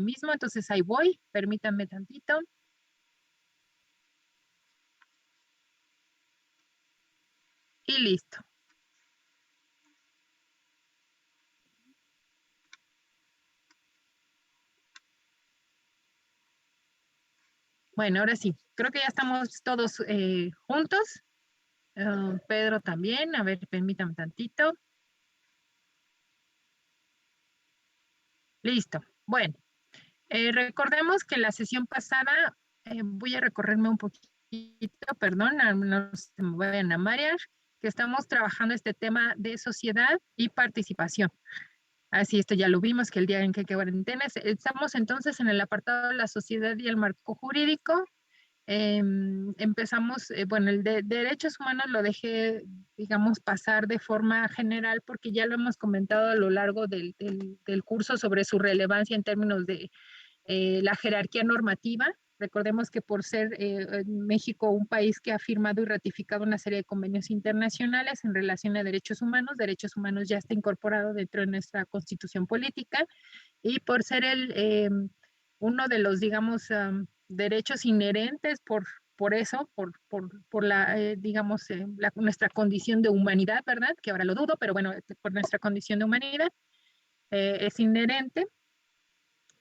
mismo, entonces ahí voy, permítanme tantito. Y listo. Bueno, ahora sí, creo que ya estamos todos juntos. Pedro también, a ver, permítame tantito. Listo. Bueno, recordemos que la sesión pasada, voy a recorrerme un poquito, perdón, no se me vayan a marear, que estamos trabajando este tema de sociedad y participación. Así, esto ya lo vimos, que el día en que cuarentena, estamos entonces en el apartado de la sociedad y el marco jurídico. Empezamos, bueno, el de derechos humanos lo dejé, digamos, pasar de forma general porque ya lo hemos comentado a lo largo del curso sobre su relevancia en términos de la jerarquía normativa. Recordemos que por ser México un país que ha firmado y ratificado una serie de convenios internacionales en relación a derechos humanos ya está incorporado dentro de nuestra constitución política y por ser uno de los, digamos, derechos inherentes por eso, por la, digamos, nuestra condición de humanidad, ¿verdad? Que ahora lo dudo, pero bueno, por nuestra condición de humanidad es inherente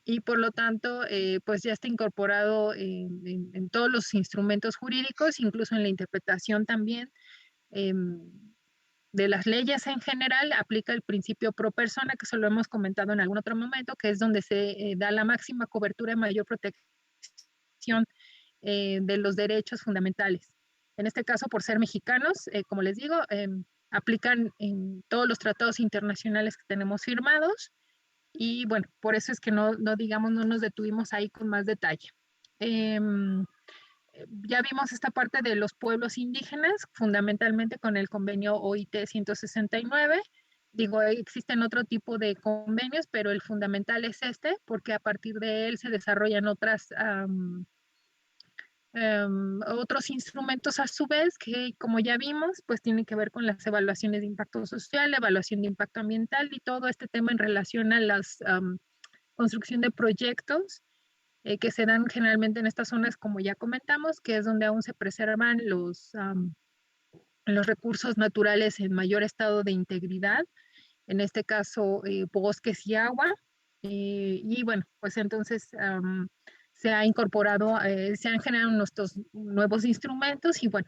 y por lo tanto, pues ya está incorporado en todos los instrumentos jurídicos, incluso en la interpretación también eh, de las leyes en general, aplica el principio pro persona, que eso lo hemos comentado en algún otro momento, que es donde se da la máxima cobertura y mayor protección de los derechos fundamentales. En este caso, por ser mexicanos, como les digo, aplican en todos los tratados internacionales que tenemos firmados y bueno, por eso es que digamos, no nos detuvimos ahí con más detalle. Ya vimos esta parte de los pueblos indígenas, fundamentalmente con el convenio OIT 169. Digo, existen otro tipo de convenios, pero el fundamental es este, porque a partir de él se desarrollan otros instrumentos a su vez que, como ya vimos, pues tienen que ver con las evaluaciones de impacto social, evaluación de impacto ambiental y todo este tema en relación a la construcción de proyectos que se dan generalmente en estas zonas, como ya comentamos, que es donde aún se preservan los recursos naturales en mayor estado de integridad, en este caso bosques y agua. Y bueno, pues entonces se ha incorporado, se han generado nuestros nuevos instrumentos y bueno,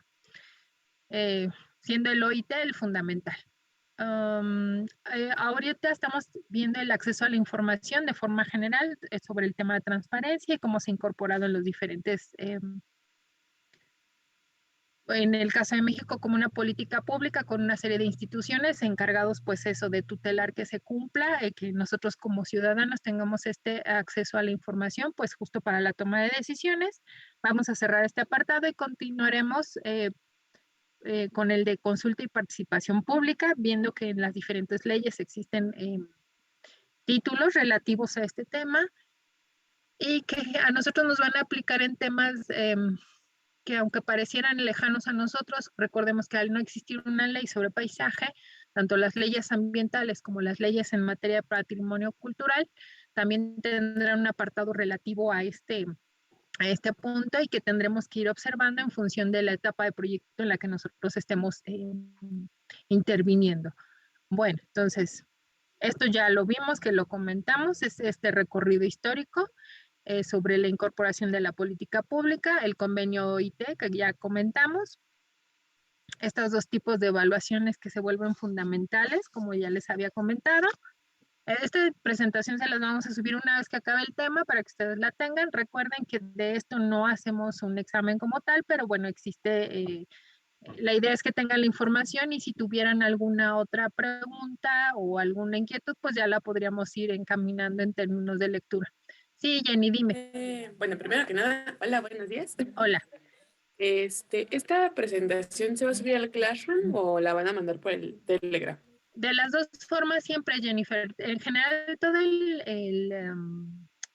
eh, siendo el OIT el fundamental. Ahorita estamos viendo el acceso a la información de forma general sobre el tema de transparencia y cómo se ha incorporado en los diferentes, en el caso de México, como una política pública con una serie de instituciones encargados, pues eso, de tutelar que se cumpla, que nosotros como ciudadanos tengamos este acceso a la información, pues justo para la toma de decisiones. Vamos a cerrar este apartado y continuaremos con el de consulta y participación pública, viendo que en las diferentes leyes existen títulos relativos a este tema y que a nosotros nos van a aplicar en temas que aunque parecieran lejanos a nosotros, recordemos que al no existir una ley sobre paisaje, tanto las leyes ambientales como las leyes en materia de patrimonio cultural también tendrán un apartado relativo a este punto y que tendremos que ir observando en función de la etapa de proyecto en la que nosotros estemos interviniendo. Bueno, entonces, esto ya lo vimos, que lo comentamos, es este recorrido histórico sobre la incorporación de la política pública, el convenio OIT que ya comentamos, estos dos tipos de evaluaciones que se vuelven fundamentales, como ya les había comentado. Esta presentación se las vamos a subir una vez que acabe el tema para que ustedes la tengan. Recuerden que de esto no hacemos un examen como tal, pero bueno, existe, la idea es que tengan la información y si tuvieran alguna otra pregunta o alguna inquietud, pues ya la podríamos ir encaminando en términos de lectura. Sí, Jenny, dime. Bueno, primero que nada, hola, buenos días. Hola. ¿Esta presentación se va a subir al Classroom o la van a mandar por el Telegram? De las dos formas siempre, Jennifer. En general, todo el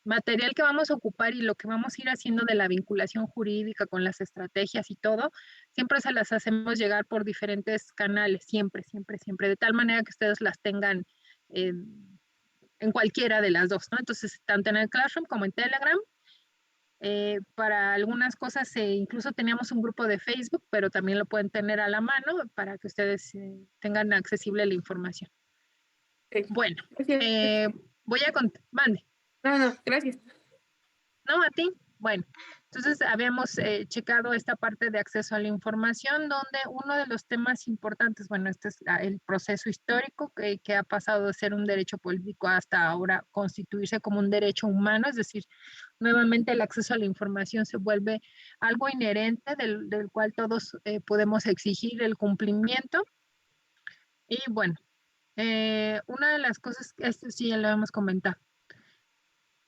material que vamos a ocupar y lo que vamos a ir haciendo de la vinculación jurídica con las estrategias y todo, siempre se las hacemos llegar por diferentes canales, siempre, siempre, siempre, de tal manera que ustedes las tengan eh, en cualquiera de las dos, ¿no? Entonces, tanto en el Classroom como en Telegram. Para algunas cosas incluso teníamos un grupo de Facebook, pero también lo pueden tener a la mano para que ustedes tengan accesible la información. Ok, Bueno, gracias. voy a contar, mande. No, no, gracias. No, a ti. Bueno, entonces habíamos checado esta parte de acceso a la información, donde uno de los temas importantes, bueno, este es el proceso histórico que ha pasado de ser un derecho político hasta ahora constituirse como un derecho humano, es decir, nuevamente el acceso a la información se vuelve algo inherente del cual todos podemos exigir el cumplimiento. Y bueno, una de las cosas, esto sí ya lo hemos comentado,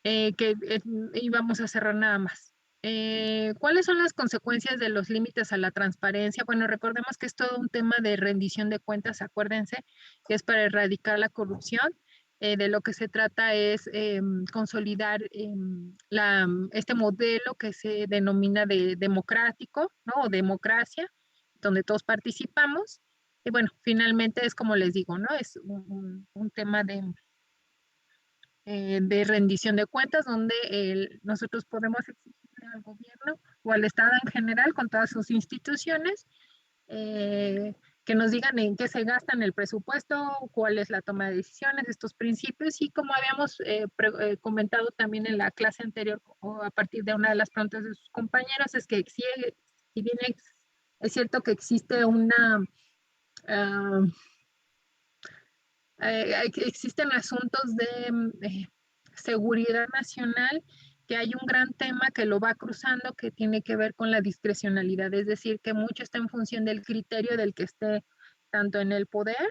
que íbamos a cerrar nada más. ¿Cuáles son las consecuencias de los límites a la transparencia? Bueno, recordemos que es todo un tema de rendición de cuentas, acuérdense, que es para erradicar la corrupción. De lo que se trata es consolidar este modelo que se denomina de democrático, ¿no? O democracia, donde todos participamos. Y bueno, finalmente es como les digo, ¿no? Es un tema de rendición de cuentas, donde nosotros podemos exigirle al gobierno o al Estado en general, con todas sus instituciones, eh, que nos digan en qué se gastan el presupuesto, cuál es la toma de decisiones, estos principios, y como habíamos comentado también en la clase anterior, o a partir de una de las preguntas de sus compañeros, es que si bien es cierto que existe uh, existen asuntos de seguridad nacional, que hay un gran tema que lo va cruzando, que tiene que ver con la discrecionalidad, es decir, que mucho está en función del criterio del que esté tanto en el poder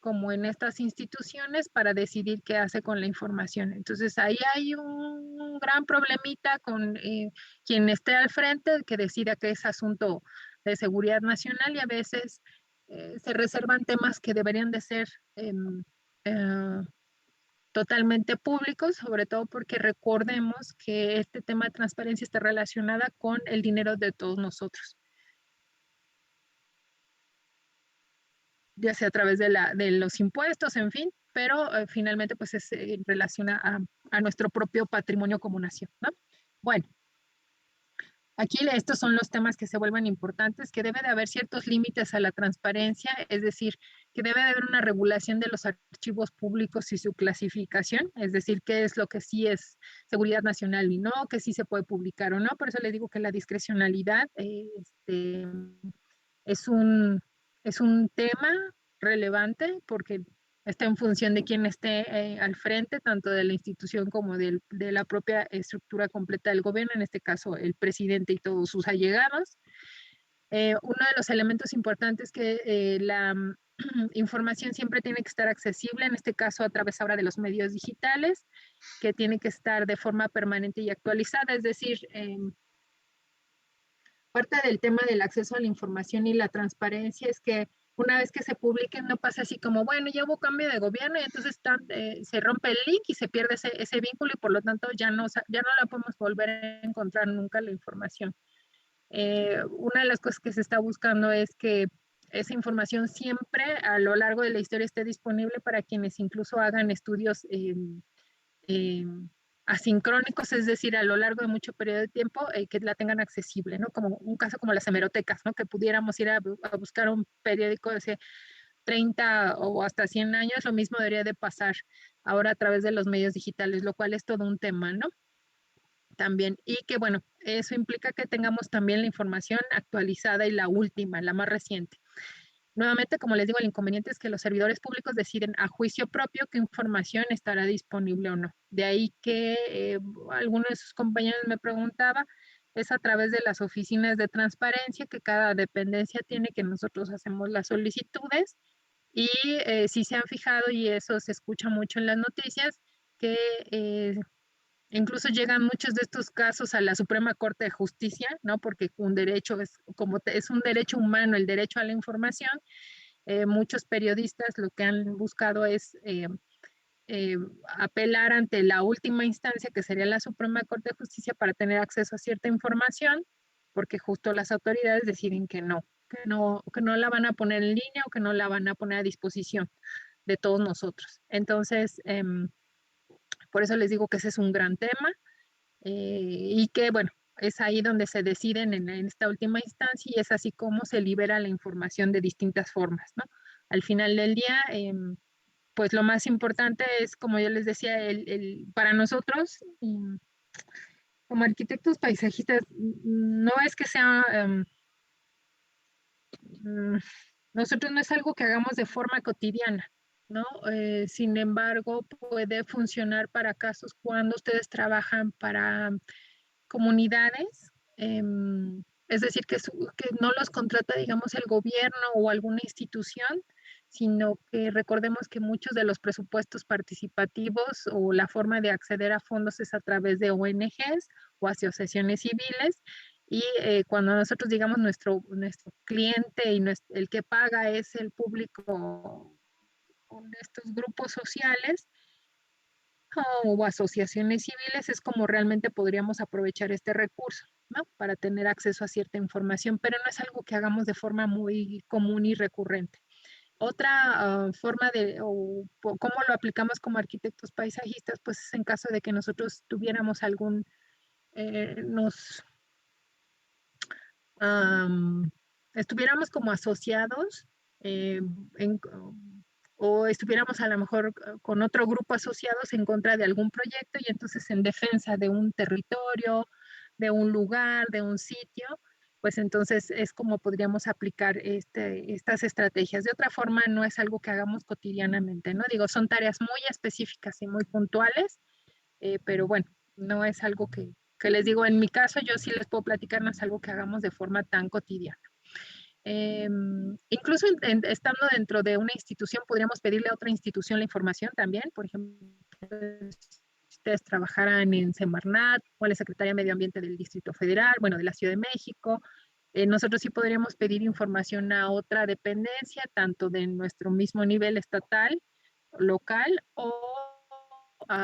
como en estas instituciones para decidir qué hace con la información. Entonces ahí hay un gran problemita con quien esté al frente que decida que es asunto de seguridad nacional, y a veces se reservan temas que deberían de ser eh, totalmente públicos, sobre todo porque recordemos que este tema de transparencia está relacionada con el dinero de todos nosotros, ya sea a través de los impuestos, en fin, pero finalmente pues es en relación a nuestro propio patrimonio como nación, ¿no? Bueno, aquí estos son los temas que se vuelven importantes, que debe de haber ciertos límites a la transparencia, es decir, que debe de haber una regulación de los archivos públicos y su clasificación, es decir, qué es lo que sí es seguridad nacional y no, que sí se puede publicar o no. Por eso les digo que la discrecionalidad es un, es un tema relevante, porque está en función de quién esté al frente, tanto de la institución como de la propia estructura completa del gobierno, en este caso el presidente y todos sus allegados. Uno de los elementos importantes que la información siempre tiene que estar accesible, en este caso a través ahora de los medios digitales, que tiene que estar de forma permanente y actualizada, es decir, parte del tema del acceso a la información y la transparencia es que una vez que se publiquen no pasa así como, bueno, ya hubo cambio de gobierno y entonces se rompe el link y se pierde ese vínculo, y por lo tanto ya no la podemos volver a encontrar nunca la información. Una de las cosas que se está buscando es que esa información siempre a lo largo de la historia esté disponible para quienes incluso hagan estudios eh, asincrónicos, es decir, a lo largo de mucho periodo de tiempo, que la tengan accesible, ¿no? Como un caso como las hemerotecas, ¿no? Que pudiéramos ir a buscar un periódico de hace 30 o hasta 100 años, lo mismo debería de pasar ahora a través de los medios digitales, lo cual es todo un tema, ¿no? También, y que bueno, eso implica que tengamos también la información actualizada y la última, la más reciente. Nuevamente, como les digo, el inconveniente es que los servidores públicos deciden a juicio propio qué información estará disponible o no. De ahí que alguno de sus compañeros me preguntaba, es a través de las oficinas de transparencia que cada dependencia tiene, que nosotros hacemos las solicitudes, y si se han fijado, y eso se escucha mucho en las noticias, que incluso llegan muchos de estos casos a la Suprema Corte de Justicia, ¿no? Porque un derecho es un derecho humano, el derecho a la información. Muchos periodistas lo que han buscado es eh, apelar ante la última instancia, que sería la Suprema Corte de Justicia, para tener acceso a cierta información, porque justo las autoridades deciden que no la van a poner en línea o que no la van a poner a disposición de todos nosotros. Entonces, Por eso les digo que ese es un gran tema y que, bueno, es ahí donde se deciden en esta última instancia y es así como se libera la información de distintas formas, ¿no? Al final del día, pues lo más importante es, como yo les decía, para nosotros, como arquitectos paisajistas, no es que sea, mm, nosotros no es algo que hagamos de forma cotidiana, ¿no? Sin embargo, puede funcionar para casos cuando ustedes trabajan para comunidades, es decir, que no los contrata, digamos, el gobierno o alguna institución, sino que recordemos que muchos de los presupuestos participativos o la forma de acceder a fondos es a través de ONGs o asociaciones civiles. Y cuando nosotros digamos nuestro cliente y el que paga es el público con estos grupos sociales, o asociaciones civiles es como realmente podríamos aprovechar este recurso, ¿no? Para tener acceso a cierta información, pero no es algo que hagamos de forma muy común y recurrente. Otra forma cómo lo aplicamos como arquitectos paisajistas, pues es en caso de que nosotros tuviéramos nos estuviéramos como asociados eh, en, o estuviéramos a lo mejor con otro grupo asociados en contra de algún proyecto y entonces en defensa de un territorio, de un lugar, de un sitio, pues entonces es como podríamos aplicar estas estrategias. De otra forma, no es algo que hagamos cotidianamente, ¿no? Digo, son tareas muy específicas y muy puntuales, pero bueno, no es algo que les digo, en mi caso yo sí les puedo platicar, no es algo que hagamos de forma tan cotidiana. Incluso estando dentro de una institución, podríamos pedirle a otra institución la información también. Por ejemplo, si ustedes trabajaran en Semarnat o en la Secretaría de Medio Ambiente del Distrito Federal, bueno, de la Ciudad de México, nosotros sí podríamos pedir información a otra dependencia, tanto de nuestro mismo nivel estatal, local o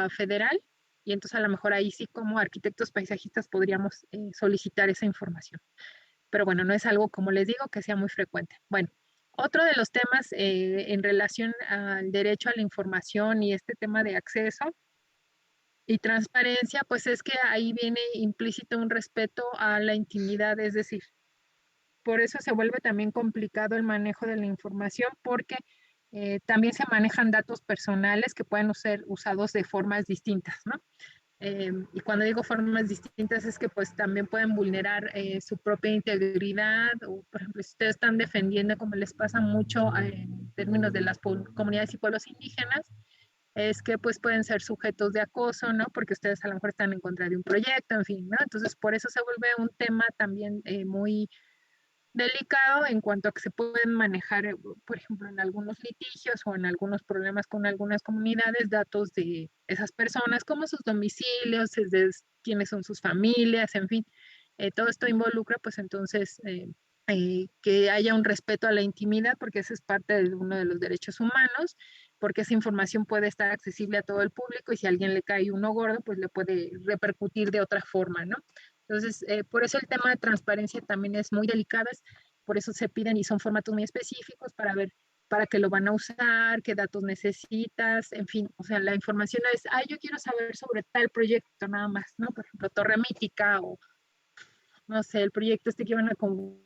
federal. Y entonces a lo mejor ahí sí como arquitectos paisajistas podríamos solicitar esa información, pero bueno, no es algo, como les digo, que sea muy frecuente. Bueno, otro de los temas en relación al derecho a la información y este tema de acceso y transparencia, pues es que ahí viene implícito un respeto a la intimidad, es decir, por eso se vuelve también complicado el manejo de la información porque también se manejan datos personales que pueden ser usados de formas distintas, ¿no? Y cuando digo formas distintas es que pues también pueden vulnerar su propia integridad o por ejemplo si ustedes están defendiendo como les pasa mucho en términos de las comunidades y pueblos indígenas, es que pues pueden ser sujetos de acoso, ¿no? Porque ustedes a lo mejor están en contra de un proyecto, en fin, ¿no? Entonces por eso se vuelve un tema también muy delicado en cuanto a que se pueden manejar, por ejemplo, en algunos litigios o en algunos problemas con algunas comunidades, datos de esas personas, como sus domicilios, desde quiénes son sus familias, en fin. Todo esto involucra, pues entonces, que haya un respeto a la intimidad, porque ese es parte de uno de los derechos humanos, porque esa información puede estar accesible a todo el público y si a alguien le cae uno gordo, pues le puede repercutir de otra forma, ¿no? Entonces, por eso el tema de transparencia también es muy delicado, por eso se piden y son formatos muy específicos para ver para qué lo van a usar, qué datos necesitas, en fin, o sea, la información no es, yo quiero saber sobre tal proyecto nada más, ¿no? Por ejemplo, Torre Mítica o, no sé, el proyecto este que van a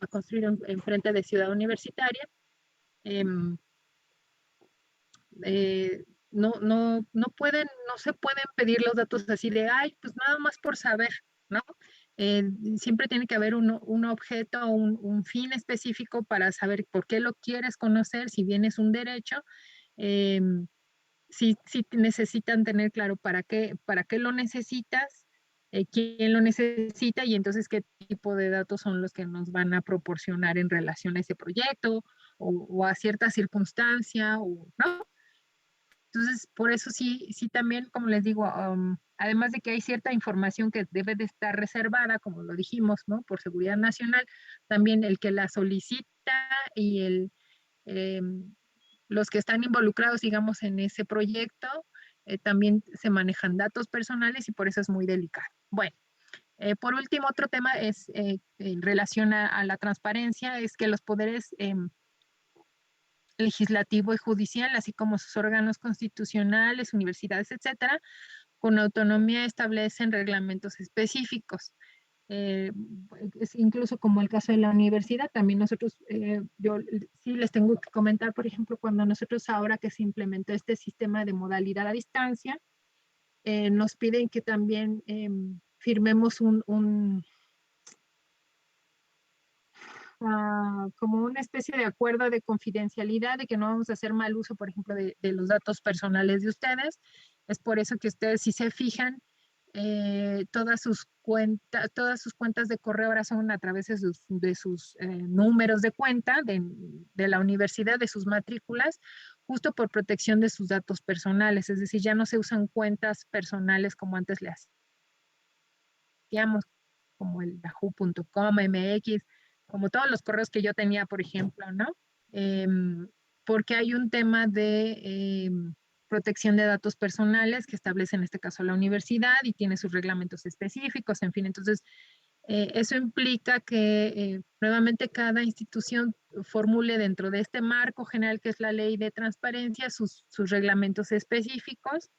construir en frente de Ciudad Universitaria. Eh, no se pueden pedir los datos así de, pues nada más por saber, ¿no? Siempre tiene que haber un objeto, un fin específico para saber por qué lo quieres conocer, si bien es un derecho, eh, sí necesitan tener claro para qué lo necesitas, quién lo necesita y entonces qué tipo de datos son los que nos van a proporcionar en relación a ese proyecto o a cierta circunstancia, ¿no? Entonces, por eso sí también, como les digo, además de que hay cierta información que debe de estar reservada, como lo dijimos, ¿no? Por seguridad nacional, también el que la solicita y los que están involucrados, digamos, en ese proyecto, también se manejan datos personales y por eso es muy delicado. Bueno, por último, otro tema es en relación a la transparencia, es que los poderes legislativo y judicial, así como sus órganos constitucionales, universidades, etcétera, con autonomía establecen reglamentos específicos. Es incluso como el caso de la universidad, también nosotros, yo sí les tengo que comentar, por ejemplo, cuando nosotros ahora que se implementó este sistema de modalidad a distancia, nos piden que también firmemos como una especie de acuerdo de confidencialidad, de que no vamos a hacer mal uso, por ejemplo, de los datos personales de ustedes. Es por eso que ustedes, si se fijan, todas sus cuentas de correo ahora son a través de sus números de cuenta de la universidad, de sus matrículas, justo por protección de sus datos personales. Es decir, ya no se usan cuentas personales como antes le hacíamos, como el yahoo.com, MX, como todos los correos que yo tenía, por ejemplo, ¿no? Porque hay un tema de protección de datos personales que establece en este caso la universidad y tiene sus reglamentos específicos, en fin, entonces eso implica que nuevamente cada institución formule dentro de este marco general que es la ley de transparencia sus reglamentos específicos,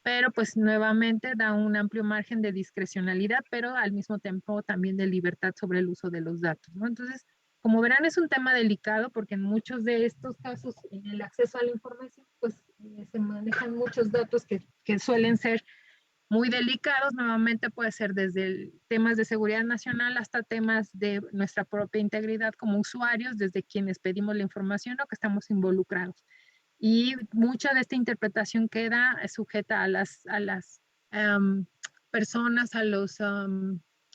pero pues nuevamente da un amplio margen de discrecionalidad, pero al mismo tiempo también de libertad sobre el uso de los datos, ¿no? Entonces, como verán, es un tema delicado porque en muchos de estos casos, en el acceso a la información, pues se manejan muchos datos que suelen ser muy delicados. Nuevamente puede ser desde temas de seguridad nacional hasta temas de nuestra propia integridad como usuarios, desde quienes pedimos la información o que estamos involucrados. Y mucha de esta interpretación queda sujeta a las personas, a las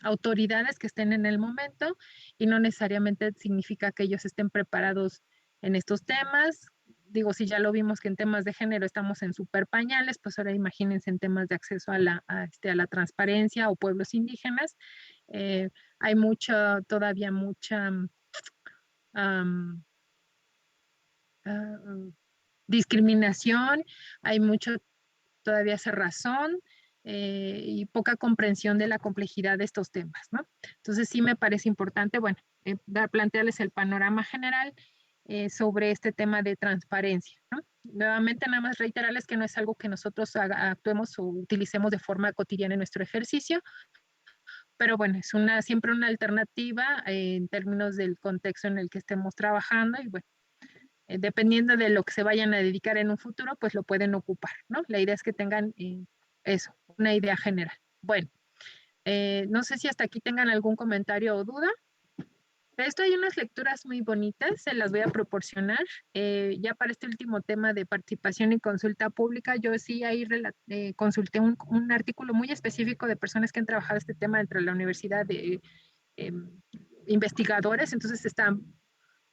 autoridades que estén en el momento y no necesariamente significa que ellos estén preparados en estos temas. Digo, si ya lo vimos que en temas de género estamos en super pañales, pues ahora imagínense en temas de acceso a la transparencia o pueblos indígenas. Hay todavía mucha um, uh, discriminación, hay mucho todavía cerrazón y poca comprensión de la complejidad de estos temas, ¿no? Entonces sí me parece importante, bueno, plantearles el panorama general sobre este tema de transparencia, ¿no? Nuevamente, nada más reiterarles que no es algo que nosotros actuemos o utilicemos de forma cotidiana en nuestro ejercicio, pero bueno, es siempre una alternativa en términos del contexto en el que estemos trabajando y bueno, dependiendo de lo que se vayan a dedicar en un futuro, pues lo pueden ocupar, ¿no? La idea es que tengan eso, una idea general. Bueno, no sé si hasta aquí tengan algún comentario o duda. De esto hay unas lecturas muy bonitas, se las voy a proporcionar. Ya para este último tema de participación y consulta pública, yo sí ahí consulté un artículo muy específico de personas que han trabajado este tema dentro de la universidad, de investigadores, entonces están,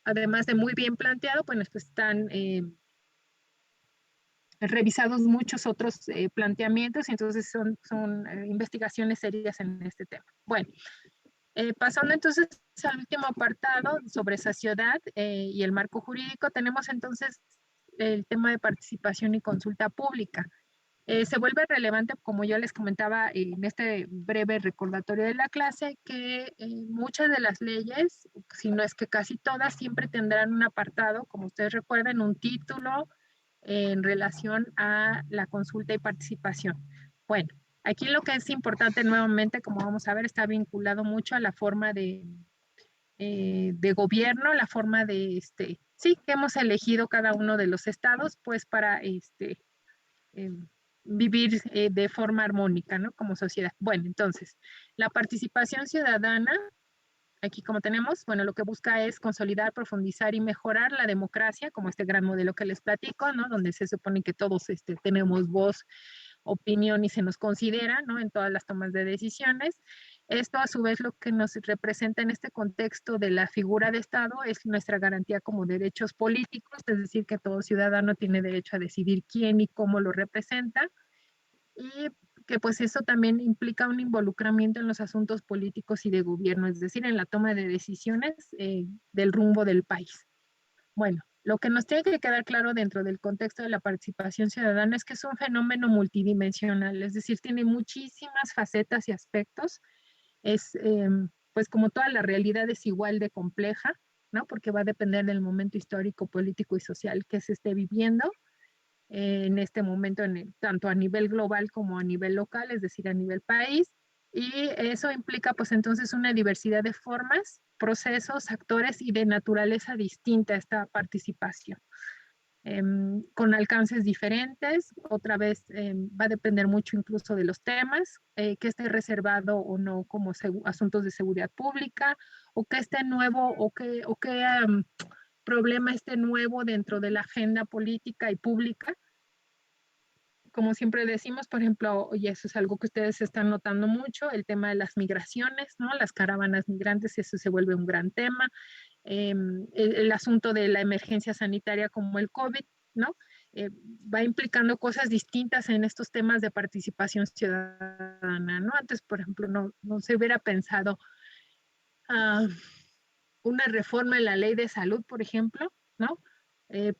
además de muy bien planteado, pues están revisados muchos otros planteamientos, entonces son investigaciones serias en este tema. Bueno, pasando entonces al último apartado sobre saciedad y el marco jurídico, tenemos entonces el tema de participación y consulta pública. Se vuelve relevante, como yo les comentaba en este breve recordatorio de la clase, que muchas de las leyes, si no es que casi todas, siempre tendrán un apartado, como ustedes recuerdan, un título en relación a la consulta y participación. Bueno, aquí lo que es importante nuevamente, como vamos a ver, está vinculado mucho a la forma de gobierno, la forma sí, que hemos elegido cada uno de los estados, pues para eh, vivir de forma armónica, ¿no? Como sociedad. Bueno, entonces, la participación ciudadana, aquí como tenemos, bueno, lo que busca es consolidar, profundizar y mejorar la democracia, como este gran modelo que les platico, ¿no? Donde se supone que todos tenemos voz, opinión y se nos considera, ¿no? En todas las tomas de decisiones. Esto a su vez lo que nos representa en este contexto de la figura de Estado es nuestra garantía como derechos políticos, es decir, que todo ciudadano tiene derecho a decidir quién y cómo lo representa y que pues eso también implica un involucramiento en los asuntos políticos y de gobierno, es decir, en la toma de decisiones del rumbo del país. Bueno, lo que nos tiene que quedar claro dentro del contexto de la participación ciudadana es que es un fenómeno multidimensional, es decir, tiene muchísimas facetas y aspectos. Es, pues como toda la realidad es igual de compleja, ¿no? Porque va a depender del momento histórico, político y social que se esté viviendo. en este momento, tanto a nivel global como a nivel local, es decir, a nivel país. Y eso implica pues entonces una diversidad de formas, procesos, actores y de naturaleza distinta esta participación. Con alcances diferentes, otra vez va a depender mucho incluso de los temas, que esté reservado o no como asuntos de seguridad pública, o que esté nuevo, o que problema esté nuevo dentro de la agenda política y pública. Como siempre decimos, por ejemplo, y eso es algo que ustedes están notando mucho, el tema de las migraciones, ¿no? Las caravanas migrantes, eso se vuelve un gran tema. El asunto de la emergencia sanitaria como el COVID, ¿no? Va implicando cosas distintas en estos temas de participación ciudadana, ¿no? Antes, por ejemplo, no se hubiera pensado uh, una reforma en la ley de salud, por ejemplo, ¿no?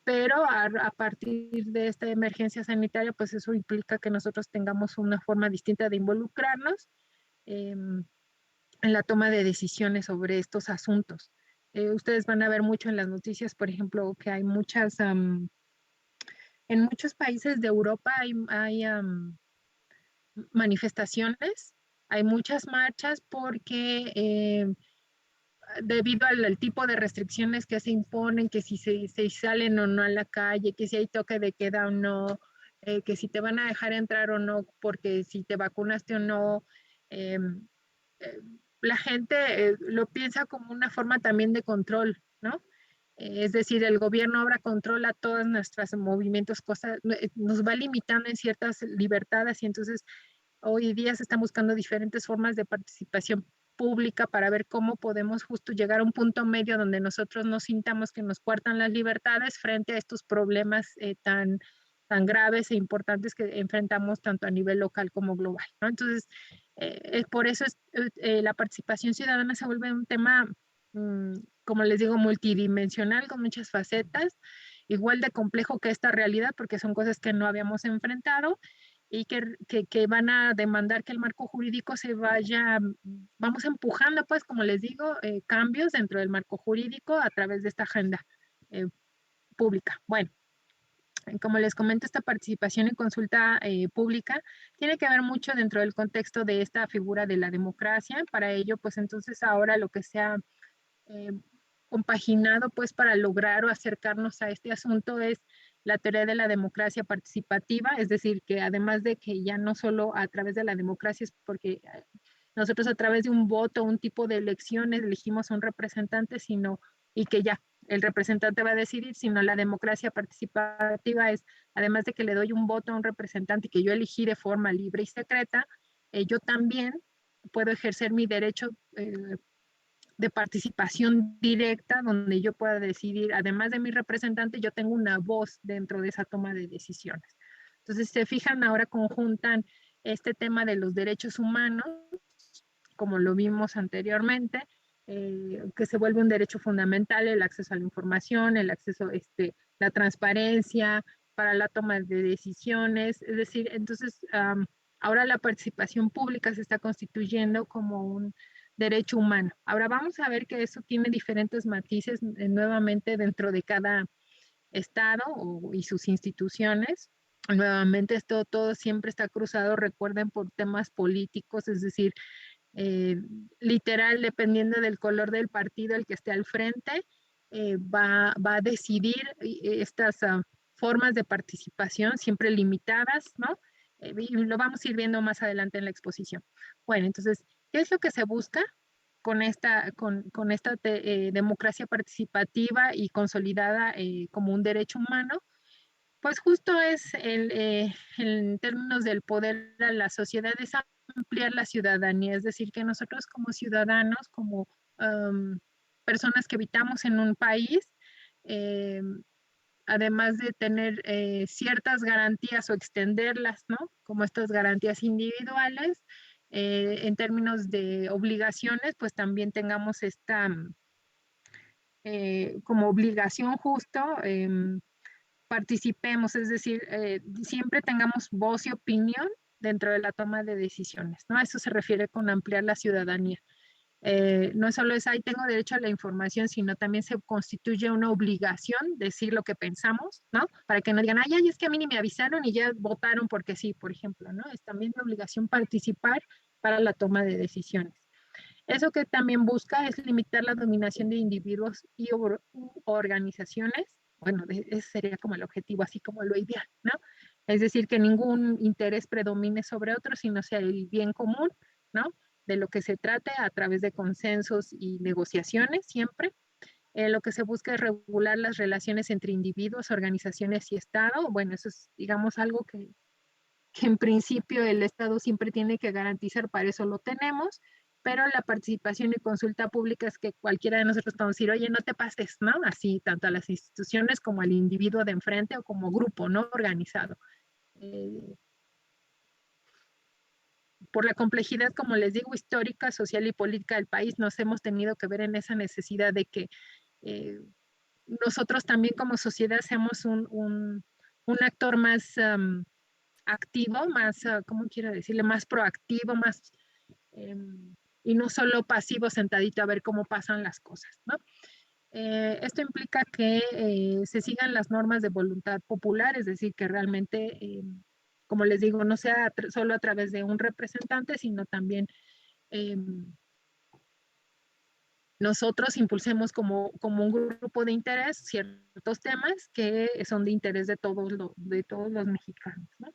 Pero a partir de esta emergencia sanitaria, pues eso implica que nosotros tengamos una forma distinta de involucrarnos en la toma de decisiones sobre estos asuntos. Ustedes van a ver mucho en las noticias, por ejemplo, que hay en muchos países de Europa hay manifestaciones, hay muchas marchas porque debido al tipo de restricciones que se imponen, que si se salen o no a la calle, que si hay toque de queda o no, que si te van a dejar entrar o no, porque si te vacunaste o no, eh, eh, la gente lo piensa como una forma también de control, ¿no? Es decir, el gobierno ahora controla todos nuestros movimientos, cosas, nos va limitando en ciertas libertades y entonces hoy día se están buscando diferentes formas de participación pública para ver cómo podemos justo llegar a un punto medio donde nosotros no sintamos que nos cuartan las libertades frente a estos problemas tan graves e importantes que enfrentamos tanto a nivel local como global, ¿no? Entonces, por eso la participación ciudadana se vuelve un tema, como les digo, multidimensional, con muchas facetas, igual de complejo que esta realidad, porque son cosas que no habíamos enfrentado y que van a demandar que el marco jurídico se vaya, vamos empujando, pues, como les digo, cambios dentro del marco jurídico a través de esta agenda eh, pública. Bueno, como les comento, esta participación en consulta pública tiene que ver mucho dentro del contexto de esta figura de la democracia. Para ello, pues entonces ahora lo que se ha eh, compaginado pues para lograr o acercarnos a este asunto es la teoría de la democracia participativa, es decir, que además de que ya no solo a través de la democracia es porque nosotros a través de un voto, un tipo de elecciones elegimos a un representante, sino y que ya el representante va a decidir, sino la democracia participativa es, además de que le doy un voto a un representante que yo elegí de forma libre y secreta, yo también puedo ejercer mi derecho de participación directa donde yo pueda decidir, además de mi representante, yo tengo una voz dentro de esa toma de decisiones. Entonces, se fijan, ahora conjuntan este tema de los derechos humanos, como lo vimos anteriormente, que se vuelve un derecho fundamental, el acceso a la información, el acceso, la transparencia para la toma de decisiones, es decir, entonces, ahora la participación pública se está constituyendo como un derecho humano. Ahora vamos a ver que eso tiene diferentes matices nuevamente dentro de cada estado y sus instituciones. Nuevamente esto todo siempre está cruzado, recuerden, por temas políticos, es decir, eh, literal, dependiendo del color del partido el que esté al frente, va a decidir estas formas de participación, siempre limitadas, ¿no? Y lo vamos a ir viendo más adelante en la exposición. Bueno, entonces, ¿qué es lo que se busca con esta democracia participativa y consolidada como un derecho humano? Pues justo es en términos del poder a la sociedad, es ampliar la ciudadanía, es decir, que nosotros como ciudadanos, como personas que habitamos en un país, además de tener ciertas garantías o extenderlas, ¿no? Como estas garantías individuales, en términos de obligaciones, pues también tengamos esta como obligación justo. Participemos, es decir, siempre tengamos voz y opinión dentro de la toma de decisiones, ¿no? A eso se refiere con ampliar la ciudadanía. No solo es ahí tengo derecho a la información, sino también se constituye una obligación decir lo que pensamos, ¿no? Para que no digan, ay, es que a mí ni me avisaron y ya votaron porque sí, por ejemplo, ¿no? Es también una obligación participar para la toma de decisiones. Eso que también busca es limitar la dominación de individuos y organizaciones. Bueno, ese sería como el objetivo, así como lo ideal, ¿no? Es decir, que ningún interés predomine sobre otro, sino sea el bien común, ¿no? De lo que se trate a través de consensos y negociaciones siempre. Lo que se busca es regular las relaciones entre individuos, organizaciones y Estado. Bueno, eso es, digamos, algo que en principio el Estado siempre tiene que garantizar, para eso lo tenemos, pero la participación y consulta pública es que cualquiera de nosotros podemos decir, oye, no te pases, ¿no? Así, tanto a las instituciones como al individuo de enfrente o como grupo, ¿no? Organizado. Eh, por la complejidad, como les digo, histórica, social y política del país, nos hemos tenido que ver en esa necesidad de que nosotros también como sociedad seamos un actor más activo, más, ¿cómo quiero decirle? Más proactivo, más, y no solo pasivo, sentadito a ver cómo pasan las cosas, ¿no? Esto implica que se sigan las normas de voluntad popular, es decir, que realmente, como les digo, no sea solo a través de un representante, sino también eh, nosotros impulsemos como un grupo de interés ciertos temas que son de interés de todos los mexicanos, ¿no?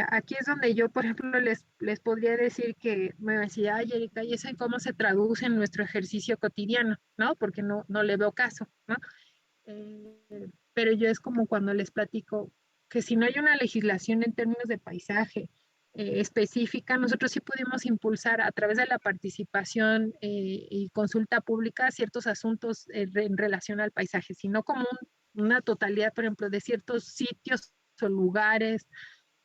Aquí es donde yo, por ejemplo, les podría decir que me decía, ay, Erika, ¿y eso cómo se traduce en nuestro ejercicio cotidiano? ¿No? Porque no le veo caso, ¿no? Pero yo es como cuando les platico que si no hay una legislación en términos de paisaje específica, nosotros sí pudimos impulsar a través de la participación y consulta pública ciertos asuntos en relación al paisaje, sino como una totalidad, por ejemplo, de ciertos sitios o lugares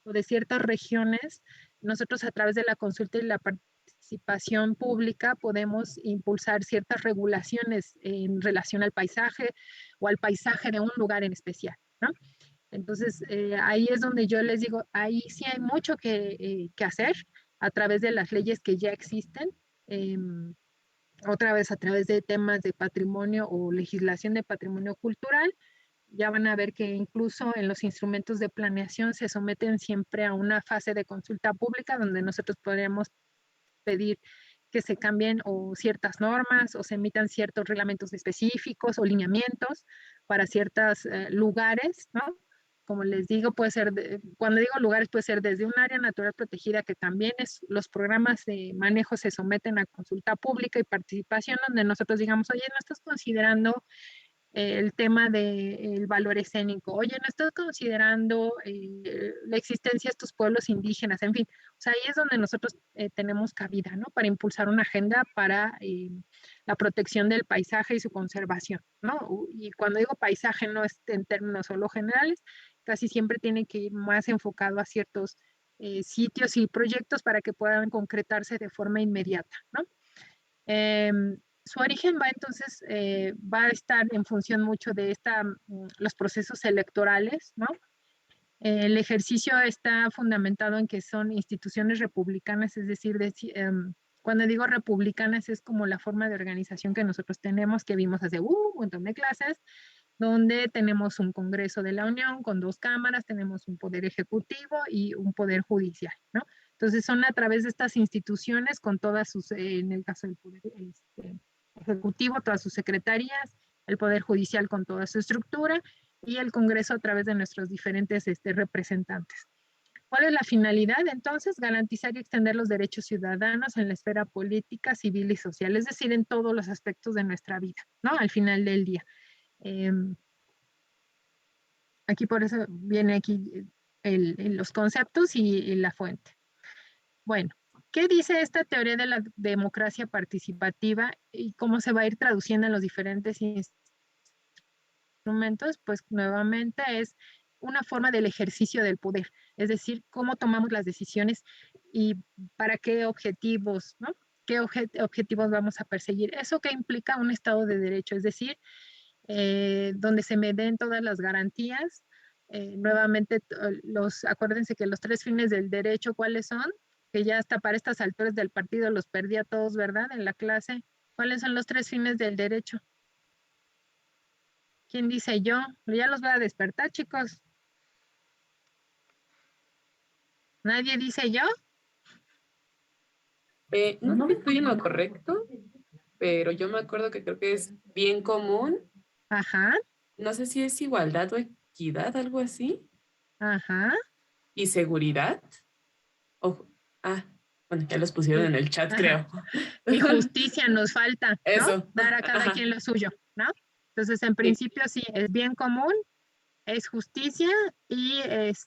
o de ciertas regiones. Nosotros a través de la consulta y la participación pública podemos impulsar ciertas regulaciones en relación al paisaje o al paisaje de un lugar en especial, ¿no? Entonces, ahí es donde yo les digo, ahí sí hay mucho que hacer a través de las leyes que ya existen, eh, otra vez a través de temas de patrimonio o legislación de patrimonio cultural. Ya van a ver que incluso en los instrumentos de planeación se someten siempre a una fase de consulta pública donde nosotros podríamos pedir que se cambien o ciertas normas o se emitan ciertos reglamentos específicos o lineamientos para ciertos lugares, ¿no? Como les digo, puede ser, cuando digo lugares, puede ser desde un área natural protegida, que también los programas de manejo se someten a consulta pública y participación, donde nosotros digamos, oye, no estás considerando el tema del valor escénico. Oye, no estás considerando la existencia de estos pueblos indígenas, en fin. O sea, ahí es donde nosotros tenemos cabida, ¿no? Para impulsar una agenda para la protección del paisaje y su conservación, ¿no? Y cuando digo paisaje no es en términos solo generales, casi siempre tiene que ir más enfocado a ciertos sitios y proyectos para que puedan concretarse de forma inmediata, ¿no? Su origen va entonces, va a estar en función mucho de los procesos electorales, ¿no? El ejercicio está fundamentado en que son instituciones republicanas, es decir, cuando digo republicanas es como la forma de organización que nosotros tenemos, que vimos hace un montón de clases, donde tenemos un Congreso de la Unión con dos cámaras, tenemos un poder ejecutivo y un poder judicial, ¿no? Entonces son a través de estas instituciones con todas sus, en el caso del poder ejecutivo, todas sus secretarías, el poder judicial con toda su estructura y el Congreso a través de nuestros diferentes representantes. ¿Cuál es la finalidad? Entonces, garantizar y extender los derechos ciudadanos en la esfera política, civil y social, es decir, en todos los aspectos de nuestra vida, ¿no? Al final del día. Aquí por eso viene aquí los conceptos y la fuente. Bueno, ¿qué dice esta teoría de la democracia participativa y cómo se va a ir traduciendo en los diferentes instrumentos? Pues nuevamente es una forma del ejercicio del poder, es decir, cómo tomamos las decisiones y para qué objetivos, ¿no? ¿Qué objetivos vamos a perseguir? Eso que implica un Estado de Derecho, es decir, donde se me den todas las garantías. Nuevamente, acuérdense que los tres fines del derecho, ¿cuáles son? que ya hasta para estas alturas del partido los perdí a todos, ¿verdad? En la clase. ¿Cuáles son los tres fines del derecho? ¿Quién dice yo? Ya los voy a despertar, chicos. ¿Nadie dice yo? No sé si estoy en lo correcto, pero yo me acuerdo que creo que es bien común. Ajá, No sé si es igualdad o equidad, algo así. ajá. Y seguridad. O, ah, bueno, ya los pusieron Y, en el chat, ajá. creo. Y justicia nos falta, ¿no? Eso. Dar a cada Ajá. quien lo suyo, ¿no? Entonces, en Sí. principio sí, es bien común, es justicia y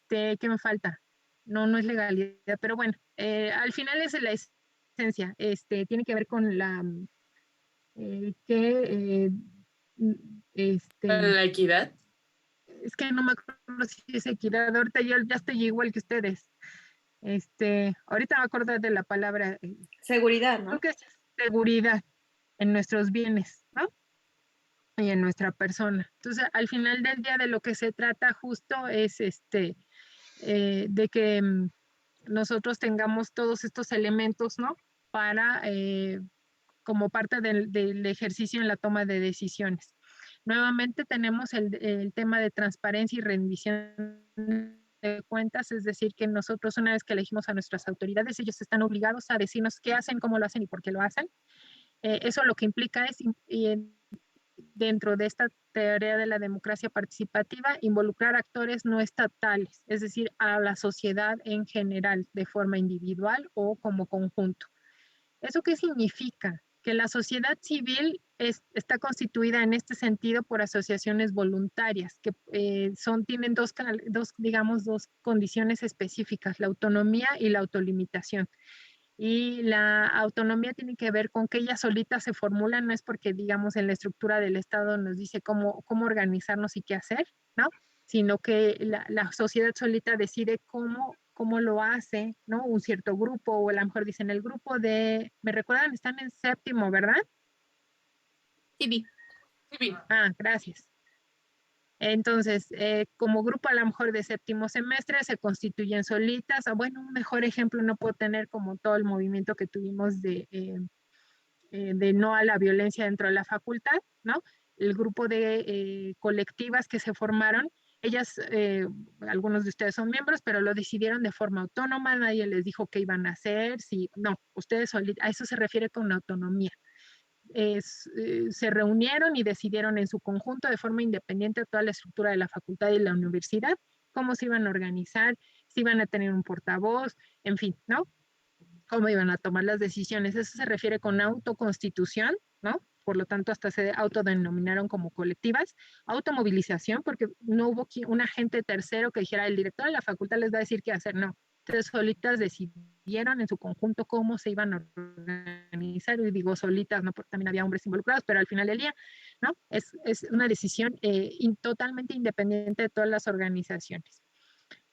¿qué me falta? No, no es legalidad, pero bueno, al final es la esencia, tiene que ver con la que mm, La equidad. es que no me acuerdo si es equidad, ahorita yo ya estoy igual que ustedes. Ahorita me acuerdo de la palabra, Seguridad, creo ¿no? que es seguridad en nuestros bienes, ¿no? Y en nuestra persona. Entonces, al final del día de lo que se trata justo es de que nosotros tengamos todos estos elementos, ¿no? Para, como parte del ejercicio en la toma de decisiones. Nuevamente tenemos el tema de transparencia y rendición de cuentas, es decir, que nosotros una vez que elegimos a nuestras autoridades, ellos están obligados a decirnos qué hacen, cómo lo hacen y por qué lo hacen. Eso lo que implica es, dentro de esta teoría de la democracia participativa, involucrar actores no estatales, es decir, a la sociedad en general, de forma individual o como conjunto. ¿Eso qué significa? Que la sociedad civil está constituida en este sentido por asociaciones voluntarias, que tienen digamos, dos condiciones específicas, la autonomía y la autolimitación. Y la autonomía tiene que ver con que ellas solitas se formulan, no es porque, digamos, en la estructura del Estado nos dice cómo organizarnos y qué hacer, ¿no? Sino que la sociedad solita decide cómo lo hace, ¿no? Un cierto grupo, o a lo mejor dicen el grupo me recuerdan, están en séptimo, ¿verdad? Sí, sí. Ah, gracias. Entonces, como grupo a lo mejor de séptimo semestre se constituyen solitas. Bueno, un mejor ejemplo no puedo tener como todo el movimiento que tuvimos de no a la violencia dentro de la facultad, ¿no? El grupo de colectivas que se formaron, ellas, algunos de ustedes son miembros, pero lo decidieron de forma autónoma, nadie les dijo qué iban a hacer, si, no, ustedes solitas, a eso se refiere con autonomía. Se reunieron y decidieron en su conjunto de forma independiente toda la estructura de la facultad y la universidad, cómo se iban a organizar, si iban a tener un portavoz, en fin, ¿no? Cómo iban a tomar las decisiones. Eso se refiere con autoconstitución, ¿no? Por lo tanto, hasta se autodenominaron como colectivas. Automovilización, porque no hubo un agente tercero que dijera, el director de la facultad les va a decir qué hacer. No, ustedes solitas decidieron en su conjunto cómo se iban a organizar. Y digo solitas, ¿no? Porque también había hombres involucrados, pero al final del día, ¿no? Es una decisión totalmente independiente de todas las organizaciones.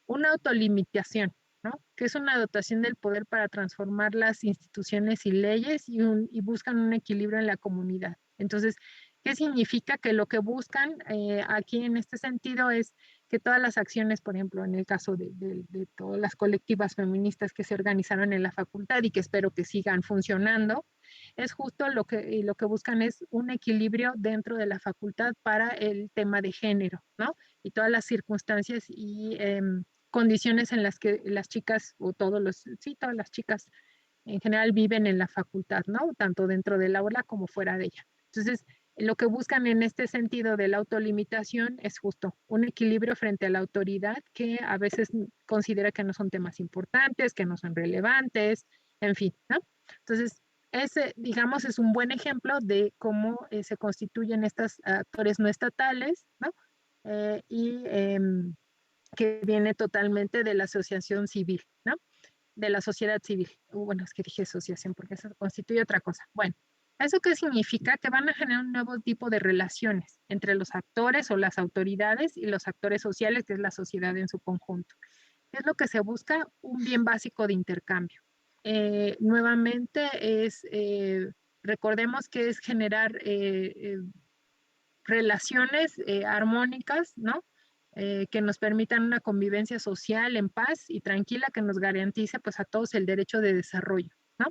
Una autolimitación, ¿no? Que es una dotación del poder para transformar las instituciones y leyes y buscan un equilibrio en la comunidad. Entonces, ¿qué significa? Que lo que buscan aquí en este sentido es que todas las acciones, por ejemplo, en el caso de todas las colectivas feministas que se organizaron en la facultad y que espero que sigan funcionando, es justo lo que buscan es un equilibrio dentro de la facultad para el tema de género, ¿no? Y todas las circunstancias y condiciones en las que las chicas o todas las chicas en general viven en la facultad, ¿no? Tanto dentro del aula como fuera de ella. Entonces, lo que buscan en este sentido de la autolimitación es justo un equilibrio frente a la autoridad que a veces considera que no son temas importantes, que no son relevantes, en fin, ¿no? Entonces, ese, digamos, es un buen ejemplo de cómo se constituyen estos actores no estatales, ¿no? Y que viene totalmente de la asociación civil, ¿no? De la sociedad civil. Bueno, es que dije asociación porque eso constituye otra cosa. Bueno, ¿eso qué significa? Que van a generar un nuevo tipo de relaciones entre los actores o las autoridades y los actores sociales, que es la sociedad en su conjunto. ¿Qué es lo que se busca? Un bien básico de intercambio. Nuevamente recordemos que es generar relaciones armónicas, ¿no? que nos permitan una convivencia social en paz y tranquila, que nos garantice pues a todos el derecho de desarrollo, ¿no?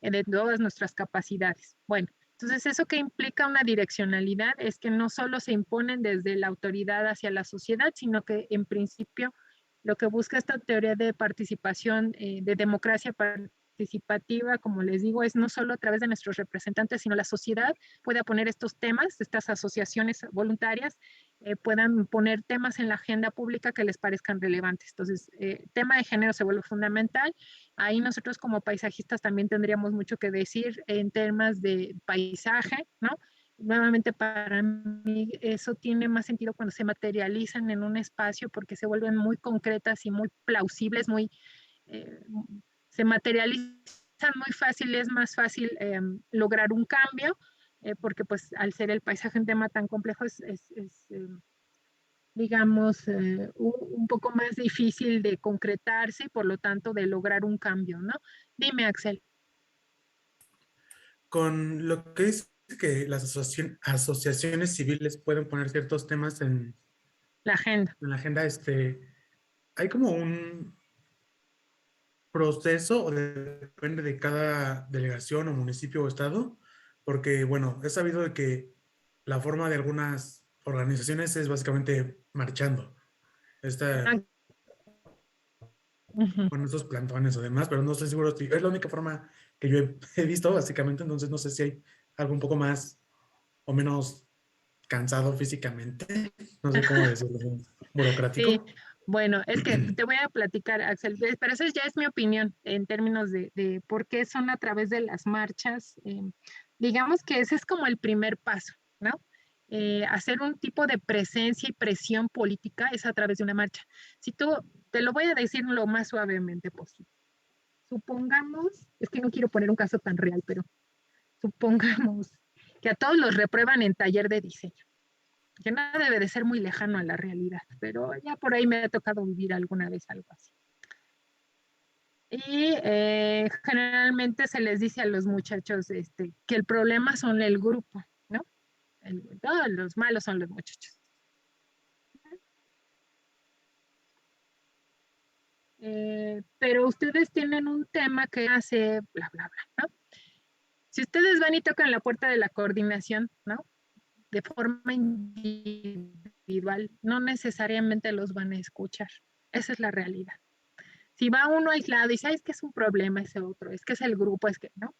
De todas nuestras capacidades. Bueno, entonces eso que implica una direccionalidad es que no solo se imponen desde la autoridad hacia la sociedad, sino que en principio lo que busca esta teoría de participación, de democracia participativa, como les digo, es no solo a través de nuestros representantes, sino la sociedad pueda poner estos temas, estas asociaciones voluntarias, puedan poner temas en la agenda pública que les parezcan relevantes. Entonces, tema de género se vuelve fundamental. Ahí nosotros como paisajistas también tendríamos mucho que decir en temas de paisaje, ¿no? Nuevamente para mí eso tiene más sentido cuando se materializan en un espacio porque se vuelven muy concretas y muy plausibles, muy, eh, se materializan muy fácil, es más fácil lograr un cambio, porque pues al ser el paisaje un tema tan complejo es digamos, un poco más difícil de concretarse y por lo tanto de lograr un cambio, ¿no? Dime, Axel, Con lo que dice que las asociaciones civiles pueden poner ciertos temas la agenda. en la agenda, hay como un proceso o depende de cada delegación o municipio o estado, porque bueno, he sabido de que la forma de algunas organizaciones es básicamente marchando, Ah, ujú. con esos plantones o demás, pero no estoy seguro si es la única forma que yo he visto básicamente, entonces no sé si hay algo un poco más o menos cansado físicamente, no sé cómo decirlo, Sí, burocrático. bueno, es que te voy a platicar, Axel, pero eso ya es mi opinión en términos de por qué son a través de las marchas. Digamos que ese es como el primer paso, ¿no? Hacer un tipo de presencia y presión política es a través de una marcha. Si tú, te lo voy a decir lo más suavemente posible. Supongamos, es que no quiero poner un caso tan real, pero supongamos que a todos los reprueban en taller de diseño, que no debe de ser muy lejano a la realidad, pero ya por ahí me ha tocado vivir alguna vez algo así. Y generalmente se les dice a los muchachos que el problema son el grupo, ¿no? Todos los malos son los muchachos. Pero ustedes tienen un tema que hace bla, bla, bla, ¿no? Si ustedes van y tocan la puerta de la coordinación, ¿no? De forma individual, no necesariamente los van a escuchar. Esa es la realidad. Si va uno aislado y sabes que es un problema ese otro, es que es el grupo, es que, ¿no?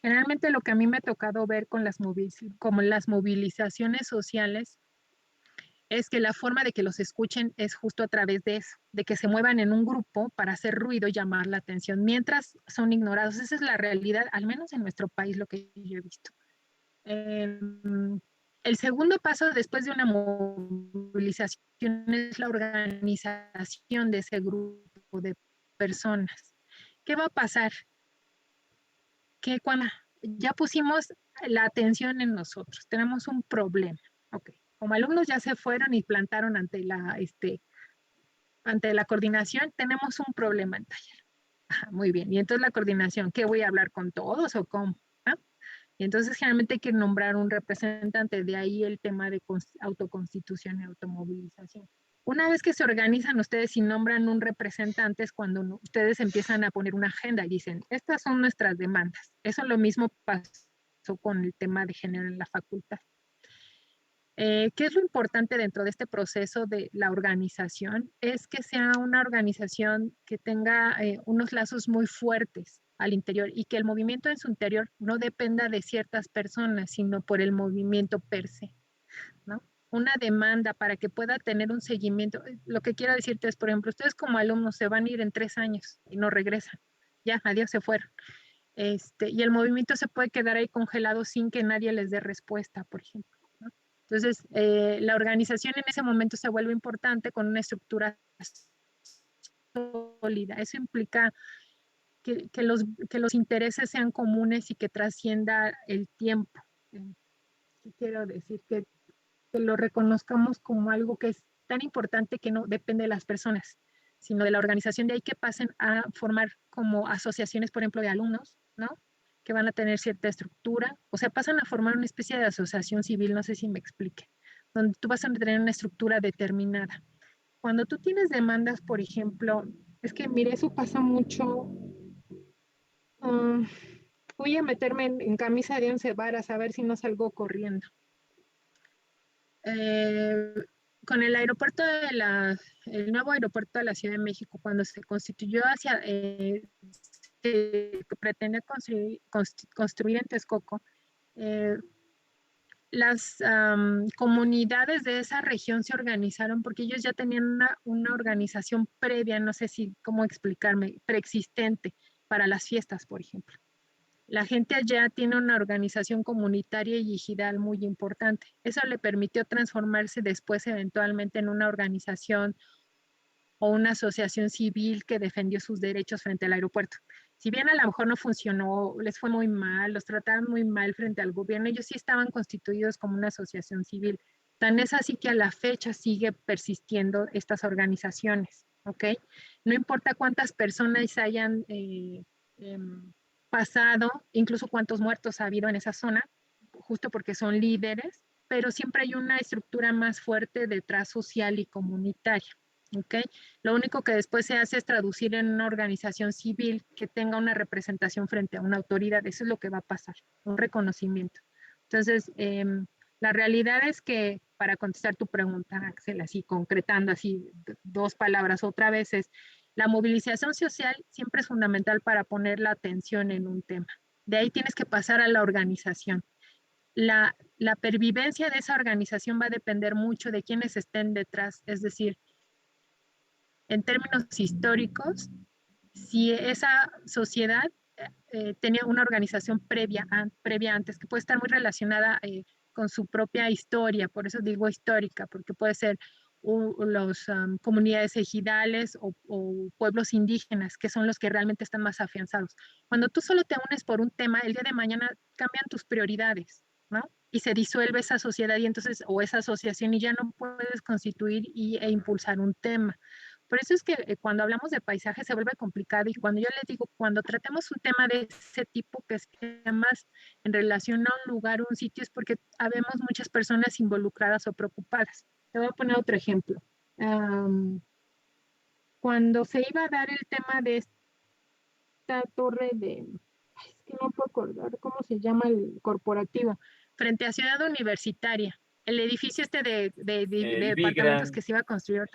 Generalmente lo que a mí me ha tocado ver con como las movilizaciones sociales es que la forma de que los escuchen es justo a través de eso, de que se muevan en un grupo para hacer ruido y llamar la atención, mientras son ignorados. Esa es la realidad, al menos en nuestro país, lo que yo he visto. Eh, el segundo paso después de una movilización es la organización de ese grupo de personas. ¿Qué va a pasar? Que cuando ya pusimos la atención en nosotros, tenemos un problema. Ok, como alumnos ya se fueron y plantaron ante la coordinación, tenemos un problema en taller. Ajá, muy bien, y entonces la coordinación, ¿qué voy a hablar con todos o cómo? ¿No? Y entonces generalmente hay que nombrar un representante, de ahí el tema de autoconstitución y automovilización. Una vez que se organizan ustedes y nombran un representante es cuando ustedes empiezan a poner una agenda y dicen, estas son nuestras demandas. Eso lo mismo pasó con el tema de género en la facultad. ¿Qué es lo importante dentro de este proceso de la organización? Es que sea una organización que tenga unos lazos muy fuertes al interior y que el movimiento en su interior no dependa de ciertas personas, sino por el movimiento per se, ¿no? Una demanda para que pueda tener un seguimiento. Lo que quiero decirte es, por ejemplo, ustedes como alumnos se van a ir en 3 años y no regresan. Ya, adiós, se fueron. Y el movimiento se puede quedar ahí congelado sin que nadie les dé respuesta, por ejemplo. ¿No? Entonces, la organización en ese momento se vuelve importante con una estructura sólida. Eso implica que los intereses sean comunes y que trascienda el tiempo. Quiero decir que lo reconozcamos como algo que es tan importante que no depende de las personas, sino de la organización, de ahí que pasen a formar como asociaciones, por ejemplo, de alumnos, ¿no? Que van a tener cierta estructura, o sea, pasan a formar una especie de asociación civil, no sé si me explique, donde tú vas a tener una estructura determinada. cuando tú tienes demandas, por ejemplo, es que, mire, eso pasa mucho. Voy a meterme en camisa de 11 varas a ver si no salgo corriendo. Eh, con el aeropuerto el nuevo aeropuerto de la Ciudad de México, cuando se constituyó se pretende construir en Texcoco, las comunidades de esa región se organizaron porque ellos ya tenían una organización previa, no sé si cómo explicarme, preexistente para las fiestas, por ejemplo. La gente allá tiene una organización comunitaria y ejidal muy importante. Eso le permitió transformarse después eventualmente en una organización o una asociación civil que defendió sus derechos frente al aeropuerto. Si bien a lo mejor no funcionó, les fue muy mal, los trataban muy mal frente al gobierno, ellos sí estaban constituidos como una asociación civil. Tan es así que a la fecha sigue persistiendo estas organizaciones, ¿ok? No importa cuántas personas hayan pasado, incluso cuántos muertos ha habido en esa zona, justo porque son líderes, pero siempre hay una estructura más fuerte detrás social y comunitaria. ¿Okay? Lo único que después se hace es traducir en una organización civil que tenga una representación frente a una autoridad. Eso es lo que va a pasar, un reconocimiento. Entonces, la realidad es que, para contestar tu pregunta, Axel, así concretando así dos palabras otra vez, es la movilización social siempre es fundamental para poner la atención en un tema. De ahí tienes que pasar a la organización. La pervivencia de esa organización va a depender mucho de quienes estén detrás, es decir, en términos históricos, si esa sociedad tenía una organización previa antes, que puede estar muy relacionada con su propia historia, por eso digo histórica, porque puede ser las comunidades ejidales o pueblos indígenas, que son los que realmente están más afianzados. Cuando tú solo te unes por un tema, el día de mañana cambian tus prioridades, ¿no? Y se disuelve esa sociedad y entonces, o esa asociación, y ya no puedes constituir e impulsar un tema. Por eso es que cuando hablamos de paisaje se vuelve complicado y cuando yo les digo, cuando tratemos un tema de ese tipo que sea más en relación a un lugar o un sitio, es porque habemos muchas personas involucradas o preocupadas. Te voy a poner otro ejemplo. Cuando se iba a dar el tema de esta torre es que no puedo acordar cómo se llama el corporativo, frente a Ciudad Universitaria, el edificio este de departamentos que se iba a construir.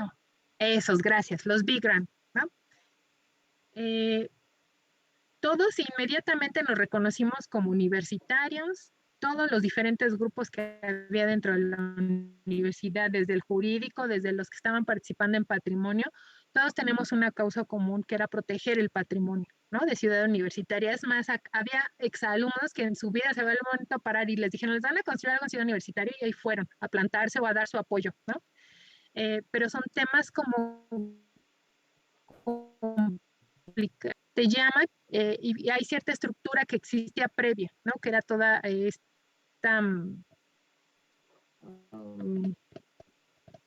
Esos, gracias, los Big Grand, ¿no? Todos inmediatamente nos reconocimos como universitarios, todos los diferentes grupos que había dentro de la universidad, desde el jurídico, desde los que estaban participando en patrimonio, todos tenemos una causa común que era proteger el patrimonio, ¿no? De Ciudad Universitaria. Es más, había exalumnos que en su vida se ve el momento a parar y les dijeron, les van a construir algo en Ciudad Universitaria y ahí fueron a plantarse o a dar su apoyo, ¿no? Pero son temas como te llaman y hay cierta estructura que existía previa, ¿no? Que era toda esta,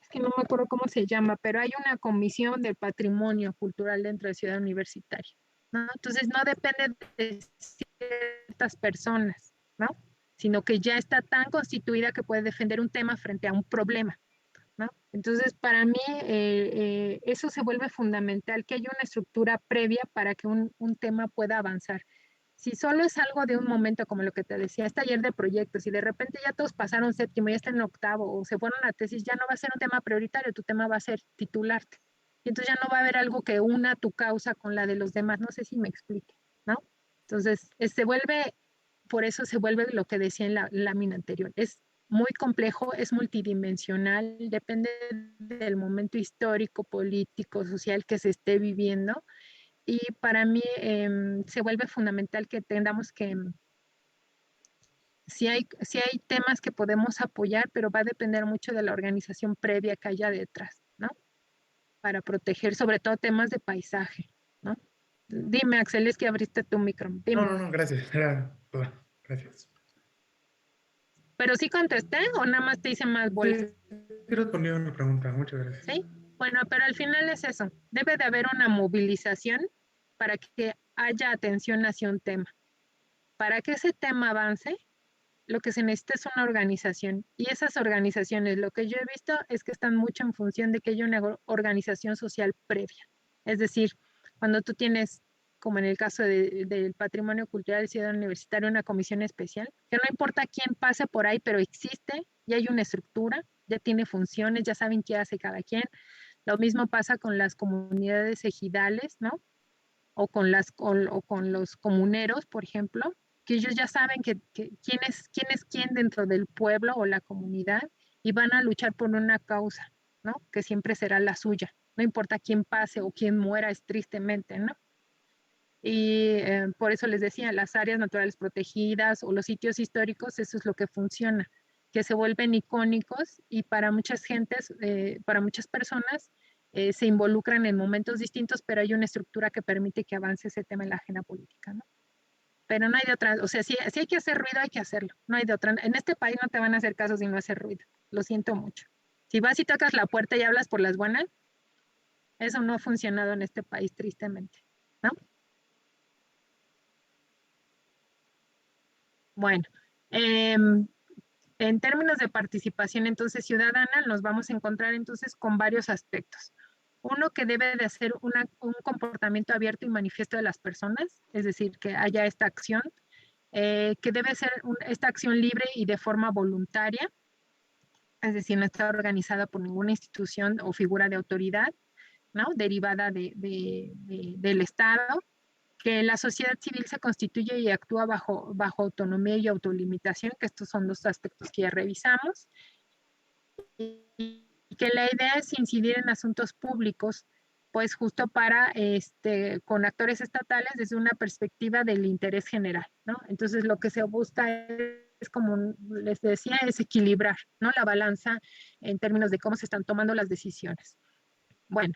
es que no me acuerdo cómo se llama, pero hay una comisión del patrimonio cultural dentro de Ciudad Universitaria, ¿no? Entonces no depende de ciertas personas, ¿no? Sino que ya está tan constituida que puede defender un tema frente a un problema, ¿no? Entonces, para mí, eso se vuelve fundamental, que haya una estructura previa para que un tema pueda avanzar. Si solo es algo de un momento, como lo que te decía, es taller de proyectos, y de repente ya todos pasaron séptimo y ya están en octavo, o se fueron a tesis, ya no va a ser un tema prioritario, tu tema va a ser titularte. Y entonces ya no va a haber algo que una tu causa con la de los demás, no sé si me explique, ¿no? Entonces, se vuelve, por eso se vuelve lo que decía en la lámina anterior, es muy complejo, es multidimensional, depende del momento histórico, político, social que se esté viviendo. Y para mí se vuelve fundamental que tengamos que, si hay temas que podemos apoyar, pero va a depender mucho de la organización previa que haya detrás, ¿no? Para proteger sobre todo temas de paisaje, ¿no? Dime, Axel, es que abriste tu micro. Dime. No, gracias. Era toda. Gracias. ¿Pero sí contesté o nada más te hice más bolas? Sí respondí a una pregunta. Muchas gracias. ¿Sí? Bueno, pero al final es eso. Debe de haber una movilización para que haya atención hacia un tema. Para que ese tema avance, lo que se necesita es una organización. Y esas organizaciones, lo que yo he visto es que están mucho en función de que haya una organización social previa. Es decir, cuando tú tienes, como en el caso del patrimonio cultural y ciudad universitario, una comisión especial, que no importa quién pase por ahí, pero existe, ya hay una estructura, ya tiene funciones, ya saben qué hace cada quien. Lo mismo pasa con las comunidades ejidales, ¿no? O con los comuneros, por ejemplo, que ellos ya saben quién es quién dentro del pueblo o la comunidad y van a luchar por una causa, ¿no? Que siempre será la suya. No importa quién pase o quién muera, es tristemente, ¿no? Y por eso les decía, las áreas naturales protegidas o los sitios históricos, eso es lo que funciona, que se vuelven icónicos y para muchas gentes, para muchas personas, se involucran en momentos distintos, pero hay una estructura que permite que avance ese tema en la agenda política, ¿no? Pero no hay de otra, o sea, si hay que hacer ruido, hay que hacerlo, no hay de otra. En este país no te van a hacer caso si no hacer ruido, lo siento mucho. Si vas y tocas la puerta y hablas por las buenas, eso no ha funcionado en este país, tristemente, ¿no? Bueno, en términos de participación entonces ciudadana, nos vamos a encontrar entonces con varios aspectos. Uno, que debe de ser un comportamiento abierto y manifiesto de las personas, es decir, que haya esta acción, que debe ser esta acción libre y de forma voluntaria, es decir, no está organizada por ninguna institución o figura de autoridad, ¿no? Derivada del Estado, que la sociedad civil se constituye y actúa bajo autonomía y autolimitación, que estos son dos aspectos que ya revisamos, y que la idea es incidir en asuntos públicos, pues justo para, con actores estatales desde una perspectiva del interés general, ¿no? Entonces lo que se busca es, como les decía, es equilibrar, ¿no? La balanza en términos de cómo se están tomando las decisiones. Bueno,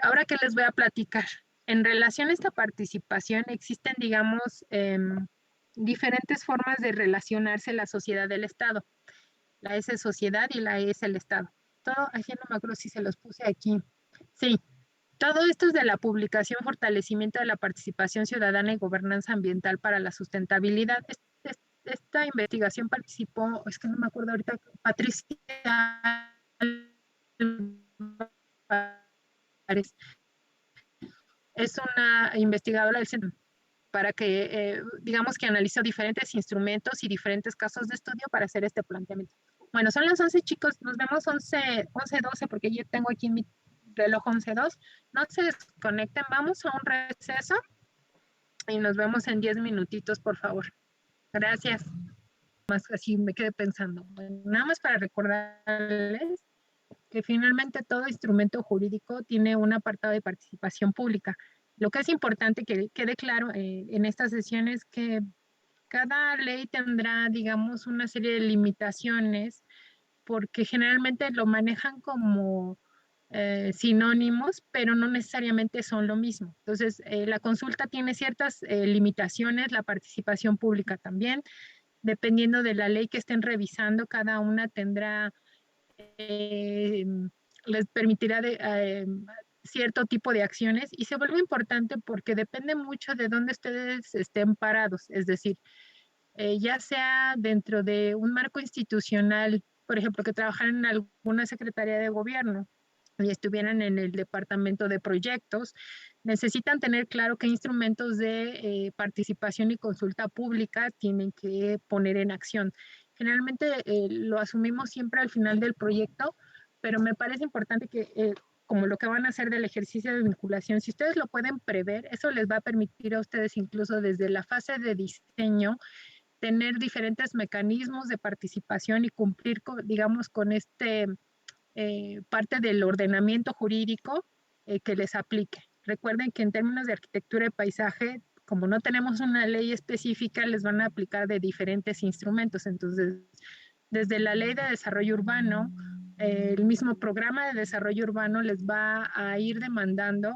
ahora que les voy a platicar, en relación a esta participación existen, digamos, diferentes formas de relacionarse la sociedad del Estado. La S es sociedad y la E es el Estado. Todo, aquí no me acuerdo si se los puse aquí. Sí, todo esto es de la publicación Fortalecimiento de la Participación Ciudadana y Gobernanza Ambiental para la Sustentabilidad. Esta investigación participó, es que no me acuerdo ahorita, Patricia es una investigadora del centro para que, digamos que analizó diferentes instrumentos y diferentes casos de estudio para hacer este planteamiento. Bueno, son las 11, chicos, nos vemos 11:12 porque yo tengo aquí en mi reloj 11:02. No se desconecten, vamos a un receso y nos vemos en 10 minutitos, por favor. Gracias. Más así me quedé pensando. Bueno, nada más para recordarles que finalmente todo instrumento jurídico tiene un apartado de participación pública. Lo que es importante que quede claro en estas sesiones es que cada ley tendrá, digamos, una serie de limitaciones porque generalmente lo manejan como sinónimos, pero no necesariamente son lo mismo. Entonces, la consulta tiene ciertas limitaciones, la participación pública también. Dependiendo de la ley que estén revisando, cada una tendrá, les permitirá cierto tipo de acciones y se vuelve importante porque depende mucho de dónde ustedes estén parados, es decir, ya sea dentro de un marco institucional, por ejemplo, que trabajaran en alguna secretaría de gobierno y estuvieran en el departamento de proyectos, necesitan tener claro qué instrumentos de participación y consulta pública tienen que poner en acción. Generalmente lo asumimos siempre al final del proyecto, pero me parece importante que como lo que van a hacer del ejercicio de vinculación, si ustedes lo pueden prever, eso les va a permitir a ustedes incluso desde la fase de diseño tener diferentes mecanismos de participación y cumplir, digamos, con parte del ordenamiento jurídico que les aplique. Recuerden que en términos de arquitectura y paisaje, como no tenemos una ley específica, les van a aplicar de diferentes instrumentos. Entonces, desde la ley de desarrollo urbano, el mismo programa de desarrollo urbano les va a ir demandando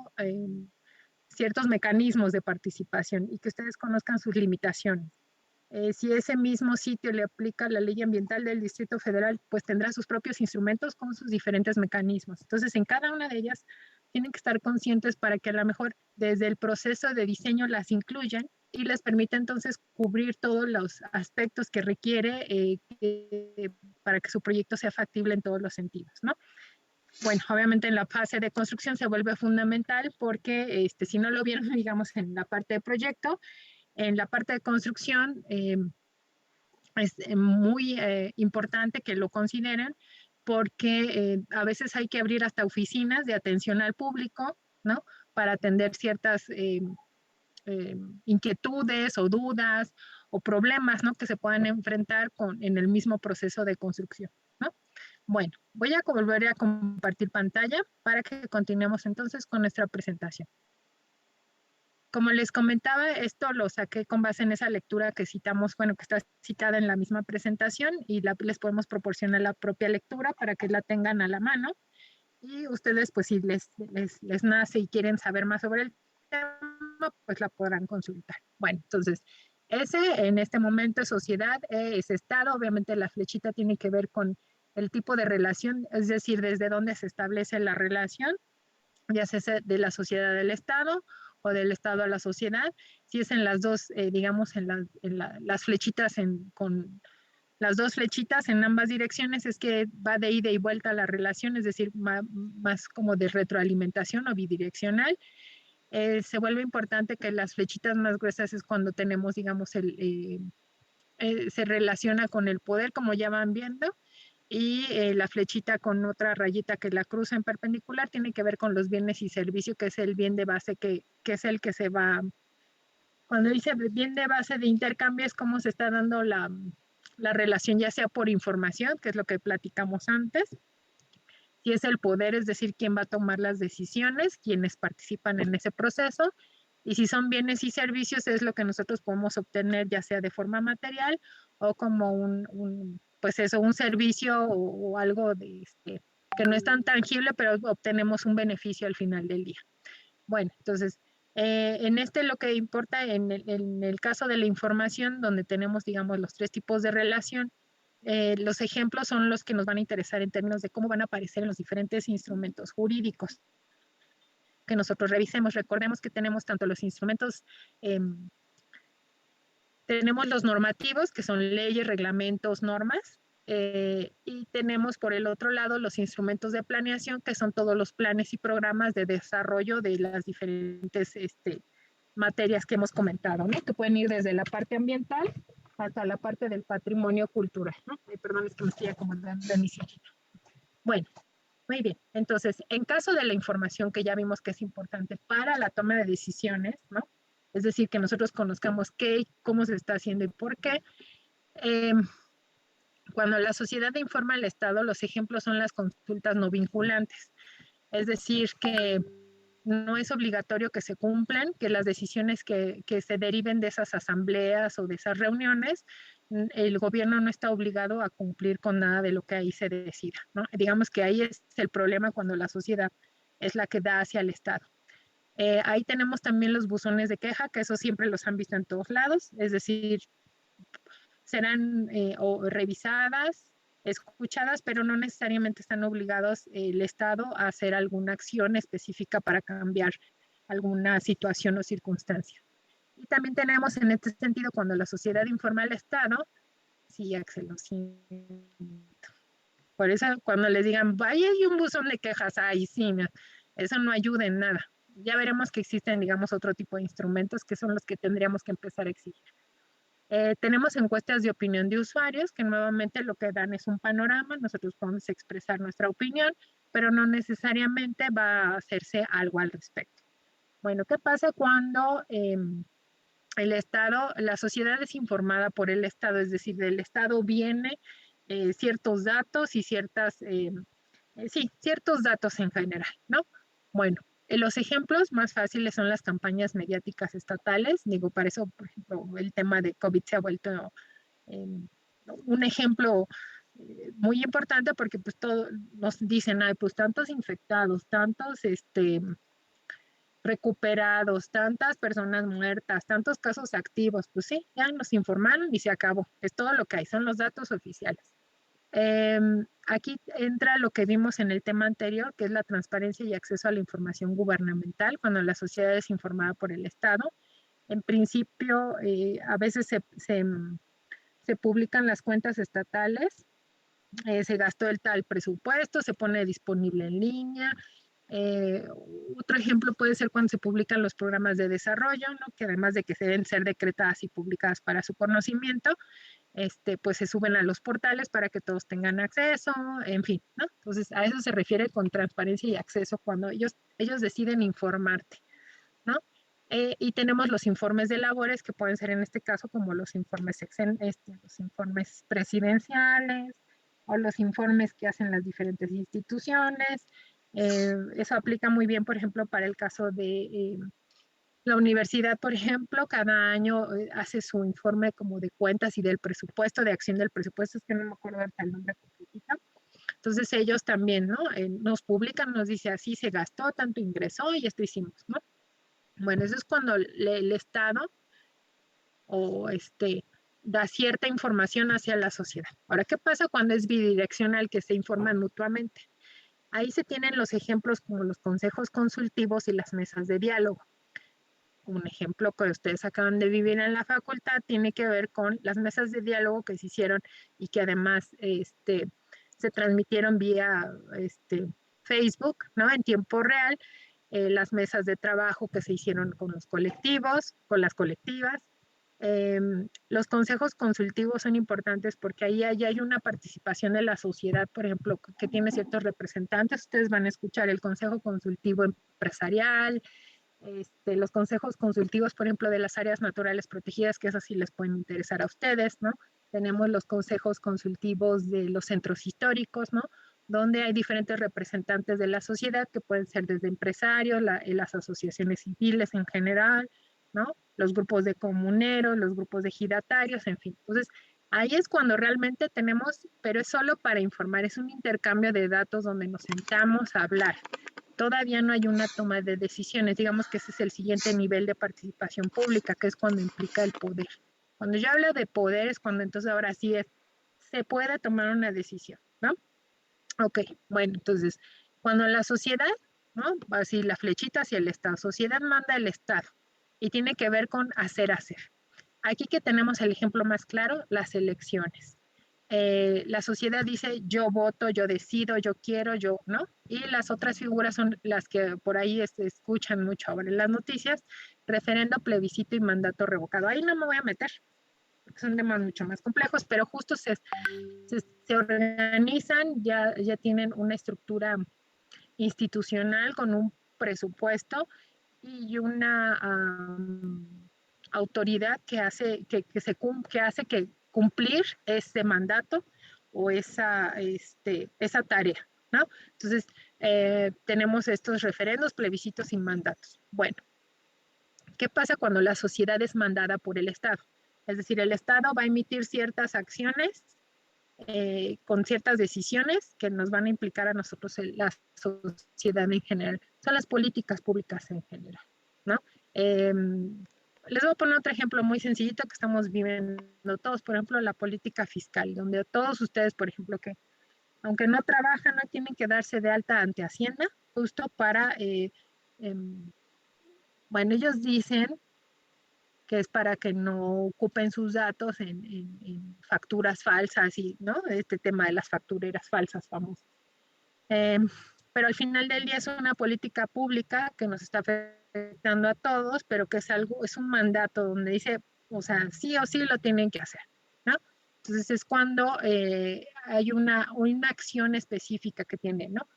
ciertos mecanismos de participación y que ustedes conozcan sus limitaciones. Si ese mismo sitio le aplica la ley ambiental del Distrito Federal, pues tendrá sus propios instrumentos con sus diferentes mecanismos. Entonces, en cada una de ellas tienen que estar conscientes para que a lo mejor desde el proceso de diseño las incluyan y les permite entonces cubrir todos los aspectos que requiere para que su proyecto sea factible en todos los sentidos, ¿no? Bueno, obviamente en la fase de construcción se vuelve fundamental porque si no lo vieron, digamos, en la parte de proyecto, en la parte de construcción es muy importante que lo consideren porque a veces hay que abrir hasta oficinas de atención al público, ¿no? Para atender ciertas inquietudes o dudas o problemas, ¿no? Que se puedan enfrentar en el mismo proceso de construcción, ¿no? Bueno, voy a volver a compartir pantalla para que continuemos entonces con nuestra presentación. Como les comentaba, esto lo saqué con base en esa lectura que citamos, bueno, que está citada en la misma presentación y les podemos proporcionar la propia lectura para que la tengan a la mano. Y ustedes, pues si les nace y quieren saber más sobre el tema, pues la podrán consultar. Bueno, entonces, en este momento es sociedad, es Estado. Obviamente la flechita tiene que ver con el tipo de relación, es decir, desde dónde se establece la relación, ya sea de la sociedad al Estado o del Estado a la sociedad. Si es en las dos, digamos, las flechitas con las dos flechitas en ambas direcciones, es que va de ida y vuelta la relación, es decir, más como de retroalimentación o bidireccional. Se vuelve importante que las flechitas más gruesas es cuando tenemos, digamos, se relaciona con el poder, como ya van viendo, y la flechita con otra rayita que la cruza en perpendicular tiene que ver con los bienes y servicios, que es el bien de base que es el que se va. Cuando dice bien de base de intercambio es cómo se está dando la relación, ya sea por información, que es lo que platicamos antes, si es el poder, es decir, quién va a tomar las decisiones, quienes participan en ese proceso, y si son bienes y servicios es lo que nosotros podemos obtener ya sea de forma material o como pues eso, un servicio o algo que no es tan tangible, pero obtenemos un beneficio al final del día. Bueno, entonces, en lo que importa, en el caso de la información, donde tenemos, digamos, los tres tipos de relación, los ejemplos son los que nos van a interesar en términos de cómo van a aparecer en los diferentes instrumentos jurídicos que nosotros revisemos. Recordemos que tenemos tanto los instrumentos, tenemos los normativos, que son leyes, reglamentos, normas, y tenemos por el otro lado los instrumentos de planeación, que son todos los planes y programas de desarrollo de las diferentes materias que hemos comentado, ¿no? Que pueden ir desde la parte ambiental hasta la parte del patrimonio cultural, ¿no? Perdón, es que me estoy acomodando en mi sillita. Bueno, muy bien. Entonces, en caso de la información que ya vimos que es importante para la toma de decisiones, ¿no? Es decir, que nosotros conozcamos qué, cómo se está haciendo y por qué. Cuando la sociedad informa al Estado, los ejemplos son las consultas no vinculantes. Es decir, que no es obligatorio que se cumplan, que las decisiones que se deriven de esas asambleas o de esas reuniones, el gobierno no está obligado a cumplir con nada de lo que ahí se decida, ¿no? Digamos que ahí es el problema cuando la sociedad es la que da hacia el Estado. Ahí tenemos también los buzones de queja, que eso siempre los han visto en todos lados, es decir, serán revisadas, escuchadas, pero no necesariamente están obligados el Estado a hacer alguna acción específica para cambiar alguna situación o circunstancia. Y también tenemos en este sentido, cuando la sociedad informa al Estado, sí, Axel, lo siento. Por eso cuando les digan, vaya, hay un buzón de quejas, ay, sí, eso no ayuda en nada. Ya veremos que existen, digamos, otro tipo de instrumentos que son los que tendríamos que empezar a exigir. Tenemos encuestas de opinión de usuarios que nuevamente lo que dan es un panorama, nosotros podemos expresar nuestra opinión, pero no necesariamente va a hacerse algo al respecto. Bueno, ¿qué pasa cuando el Estado, la sociedad es informada por el Estado? Es decir, del Estado viene ciertos datos y ciertos datos en general, ¿no? Bueno, los ejemplos más fáciles son las campañas mediáticas estatales. Digo, para eso, por ejemplo, el tema de COVID se ha vuelto un ejemplo muy importante porque pues nos dicen, ay, pues tantos infectados, tantos recuperados, tantas personas muertas, tantos casos activos. Pues sí, ya nos informaron y se acabó. Es todo lo que hay, son los datos oficiales. Aquí entra lo que vimos en el tema anterior, que es la transparencia y acceso a la información gubernamental, cuando la sociedad es informada por el Estado. En principio, a veces se publican las cuentas estatales, se gastó el tal presupuesto, se pone disponible en línea. Otro ejemplo puede ser cuando se publican los programas de desarrollo, ¿no? Que además de que se deben ser decretadas y publicadas para su conocimiento, pues se suben a los portales para que todos tengan acceso, en fin, ¿no? Entonces, a eso se refiere con transparencia y acceso cuando ellos deciden informarte, ¿no? Y tenemos los informes de labores que pueden ser en este caso como los informes presidenciales o los informes que hacen las diferentes instituciones. Eso aplica muy bien, por ejemplo, para el caso de la universidad, por ejemplo, cada año hace su informe como de cuentas y del presupuesto, de acción del presupuesto, es que no me acuerdo hasta el nombre completito. Entonces ellos también, ¿no? Nos publican, nos dice así se gastó, tanto ingresó y esto hicimos, ¿no? Bueno, eso es cuando el Estado o da cierta información hacia la sociedad. Ahora, ¿qué pasa cuando es bidireccional, que se informan mutuamente? Ahí se tienen los ejemplos como los consejos consultivos y las mesas de diálogo. Un ejemplo que ustedes acaban de vivir en la facultad tiene que ver con las mesas de diálogo que se hicieron y que además se transmitieron vía Facebook, ¿no? En tiempo real, las mesas de trabajo que se hicieron con los colectivos, con las colectivas. Los consejos consultivos son importantes porque ahí hay una participación de la sociedad, por ejemplo, que tiene ciertos representantes. Ustedes van a escuchar el consejo consultivo empresarial, los consejos consultivos, por ejemplo, de las áreas naturales protegidas, que esas sí les pueden interesar a ustedes, ¿no? Tenemos los consejos consultivos de los centros históricos, ¿no? Donde hay diferentes representantes de la sociedad que pueden ser desde empresarios, las asociaciones civiles en general, ¿no? Los grupos de comuneros, los grupos de ejidatarios, en fin. Entonces, ahí es cuando realmente tenemos, pero es solo para informar, es un intercambio de datos donde nos sentamos a hablar. Todavía no hay una toma de decisiones, digamos que ese es el siguiente nivel de participación pública, que es cuando implica el poder. Cuando yo hablo de poder es cuando entonces ahora sí se puede tomar una decisión, ¿no? Ok, bueno, entonces, cuando la sociedad, ¿no? Va así la flechita hacia el Estado, sociedad manda el Estado y tiene que ver con hacer. Aquí que tenemos el ejemplo más claro, las elecciones. La sociedad dice yo voto, yo decido, yo quiero, yo, ¿no? Y las otras figuras son las que por ahí escuchan mucho ahora en las noticias, referendo, plebiscito y mandato revocado. Ahí no me voy a meter, porque son temas mucho más complejos, pero justo se organizan, ya tienen una estructura institucional con un presupuesto y una autoridad que hace que cumplir ese mandato o esa tarea, ¿no? Entonces, tenemos estos referendos, plebiscitos y mandatos. Bueno, ¿qué pasa cuando la sociedad es mandada por el Estado? Es decir, el Estado va a emitir ciertas acciones con ciertas decisiones que nos van a implicar a nosotros, la sociedad en general. Son las políticas públicas en general, ¿no? Les voy a poner otro ejemplo muy sencillito que estamos viviendo todos, por ejemplo, la política fiscal, donde todos ustedes, por ejemplo, que aunque no trabajan, no tienen que darse de alta ante Hacienda, justo para, bueno, ellos dicen que es para que no ocupen sus datos en facturas falsas y, ¿no? Este tema de las factureras falsas famosas. Pero al final del día es una política pública que nos está afectando a todos, pero que es un mandato donde dice, o sea, sí o sí lo tienen que hacer, ¿no? Entonces es cuando hay una acción específica que tiene, ¿no?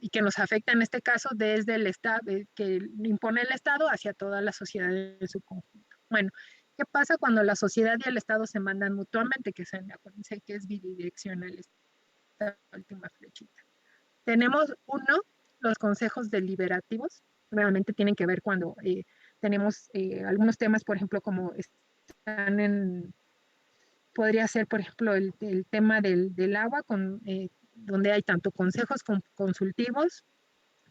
Y que nos afecta en este caso desde el Estado, que impone el Estado hacia toda la sociedad en su conjunto. Bueno, ¿qué pasa cuando la sociedad y el Estado se mandan mutuamente? Que acuérdense que es bidireccional esta última flechita. Tenemos los consejos deliberativos, nuevamente tienen que ver cuando tenemos algunos temas, por ejemplo, como están podría ser, por ejemplo, el tema del agua, donde hay tanto consejos consultivos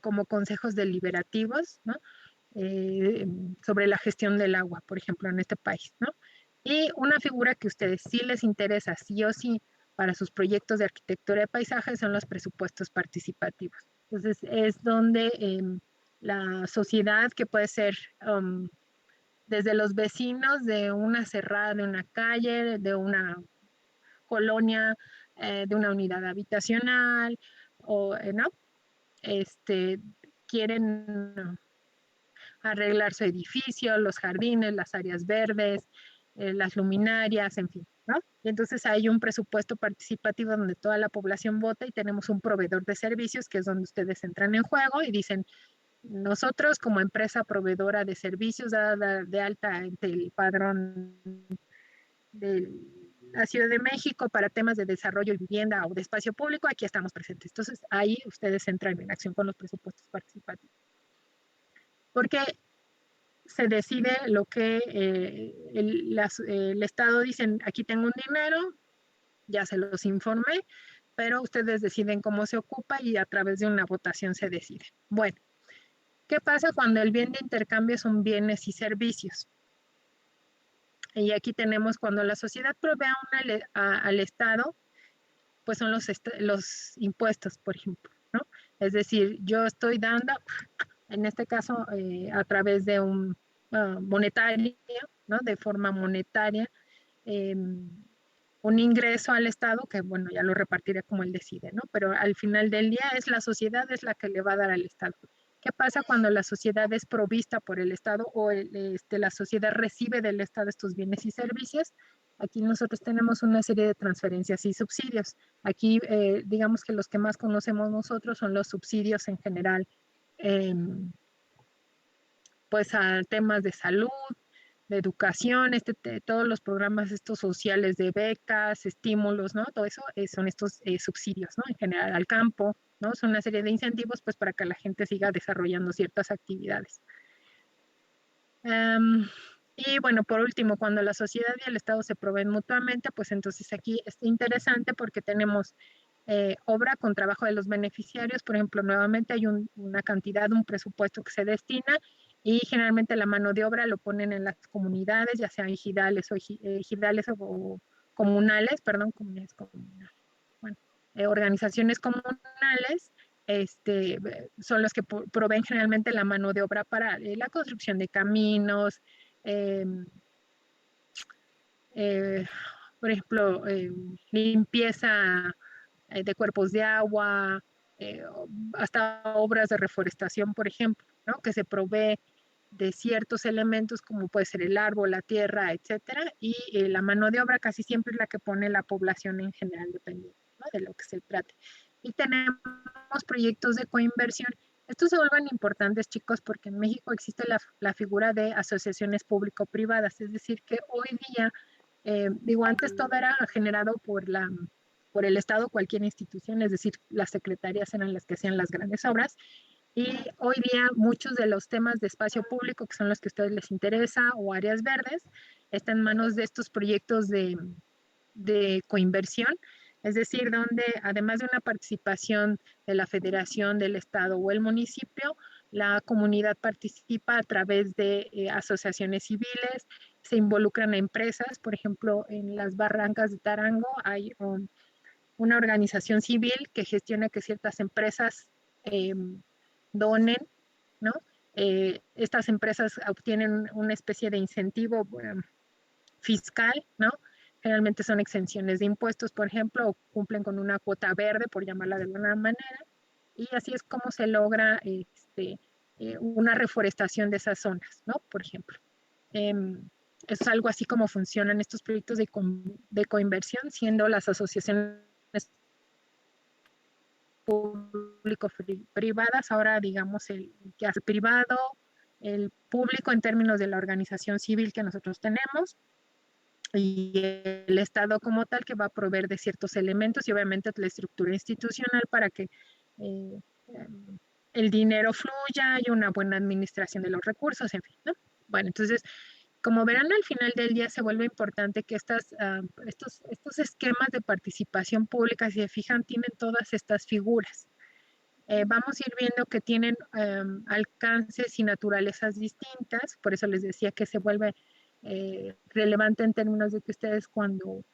como consejos deliberativos, ¿no? Sobre la gestión del agua, por ejemplo, en este país, ¿no? Y una figura que a ustedes sí les interesa, sí o sí, para sus proyectos de arquitectura de paisajes son los presupuestos participativos. Entonces, es donde la sociedad, que puede ser desde los vecinos de una cerrada, de una calle, de una colonia, de una unidad habitacional, o, ¿no? Quieren arreglar su edificio, los jardines, las áreas verdes, las luminarias, en fin, ¿no? Y entonces hay un presupuesto participativo donde toda la población vota y tenemos un proveedor de servicios que es donde ustedes entran en juego y dicen, nosotros como empresa proveedora de servicios dada de alta ante el padrón de la Ciudad de México para temas de desarrollo y vivienda o de espacio público, aquí estamos presentes. Entonces ahí ustedes entran en acción con los presupuestos participativos. Porque se decide lo que el Estado dice, aquí tengo un dinero, ya se los informé, pero ustedes deciden cómo se ocupa y a través de una votación se decide. Bueno, ¿qué pasa cuando el bien de intercambio son bienes y servicios? Y aquí tenemos cuando la sociedad provee al Estado, pues son los impuestos, por ejemplo, ¿no? Es decir, yo estoy dando, en este caso, a través de un monetario, ¿no? De forma monetaria, un ingreso al Estado que, bueno, ya lo repartiré como él decide, ¿no? Pero al final del día es la sociedad es la que le va a dar al Estado. ¿Qué pasa cuando la sociedad es provista por el Estado o la sociedad recibe del Estado estos bienes y servicios? Aquí nosotros tenemos una serie de transferencias y subsidios. Aquí, digamos que los que más conocemos nosotros son los subsidios en general, pues a temas de salud, de educación, todos los programas estos sociales de becas, estímulos, ¿no? Todo eso son estos subsidios, ¿no? En general al campo, ¿no? Son una serie de incentivos, pues, para que la gente siga desarrollando ciertas actividades. Y bueno, por último, cuando la sociedad y el Estado se proveen mutuamente, pues entonces aquí es interesante porque tenemos obra con trabajo de los beneficiarios. Por ejemplo, nuevamente hay una cantidad, un presupuesto que se destina y generalmente la mano de obra lo ponen en las comunidades, ya sean ejidales o comunales, perdón, bueno, organizaciones comunales. Son los que proveen generalmente la mano de obra para la construcción de caminos, eh, eh, por ejemplo, limpieza de cuerpos de agua, hasta obras de reforestación, por ejemplo, ¿no? Que se provee de ciertos elementos como puede ser el árbol, la tierra, etcétera, y la mano de obra casi siempre es la que pone la población en general, dependiendo, ¿no? De lo que se trate. Y tenemos proyectos de coinversión. Estos se vuelven importantes, chicos, porque en México existe la figura de asociaciones público-privadas, es decir, que hoy día, digo, antes todo era generado por el Estado, cualquier institución, es decir, las secretarías eran las que hacían las grandes obras, y hoy día muchos de los temas de espacio público, que son los que a ustedes les interesa, o áreas verdes, están en manos de estos proyectos de coinversión, es decir, donde además de una participación de la federación, del Estado o el municipio, la comunidad participa a través de asociaciones civiles, se involucran a empresas, por ejemplo, en las barrancas de Tarango hay una organización civil que gestiona que ciertas empresas donen, ¿no? Estas empresas obtienen una especie de incentivo fiscal, ¿no? Generalmente son exenciones de impuestos, por ejemplo, o cumplen con una cuota verde, por llamarla de alguna manera, y así es como se logra una reforestación de esas zonas, ¿no? Por ejemplo. Es algo así como funcionan estos proyectos de coinversión, siendo las asociaciones público-privadas, ahora digamos el que hace privado, el público en términos de la organización civil que nosotros tenemos, y el Estado como tal que va a proveer de ciertos elementos y obviamente la estructura institucional para que eh, el dinero fluya y una buena administración de los recursos, en fin, ¿no? Bueno, entonces, como verán, al final del día se vuelve importante que estos esquemas de participación pública, si se fijan, tienen todas estas figuras. Vamos a ir viendo que tienen alcances y naturalezas distintas, por eso les decía que se vuelve relevante en términos de que ustedes cuando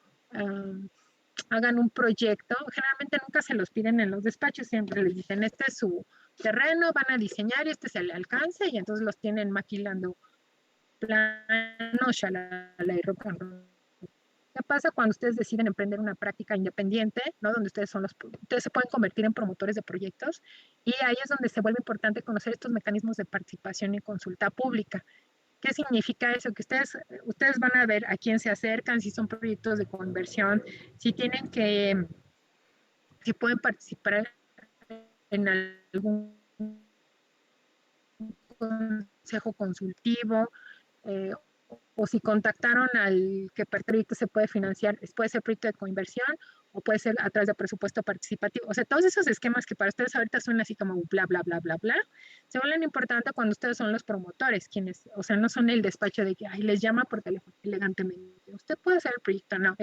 hagan un proyecto, generalmente nunca se los piden en los despachos, siempre les dicen, este es su terreno, van a diseñar y este es el alcance, y entonces los tienen maquilando plano, shalala y rock and roll. ¿Qué pasa cuando ustedes deciden emprender una práctica independiente, ¿no? Donde ustedes se pueden convertir en promotores de proyectos, y ahí es donde se vuelve importante conocer estos mecanismos de participación y consulta pública. ¿Qué significa eso? Que ustedes van a ver a quién se acercan, si son proyectos de conversión, si si pueden participar en algún consejo consultivo, eh, o si contactaron al que proyecto se puede financiar, puede ser proyecto de coinversión o puede ser a través de presupuesto participativo. O sea, todos esos esquemas que para ustedes ahorita suenan así como bla, bla, bla, bla, bla, se vuelven importantes cuando ustedes son los promotores, quienes, o sea, no son el despacho de que, ay, les llama por teléfono elegantemente. Usted puede hacer el proyecto, no,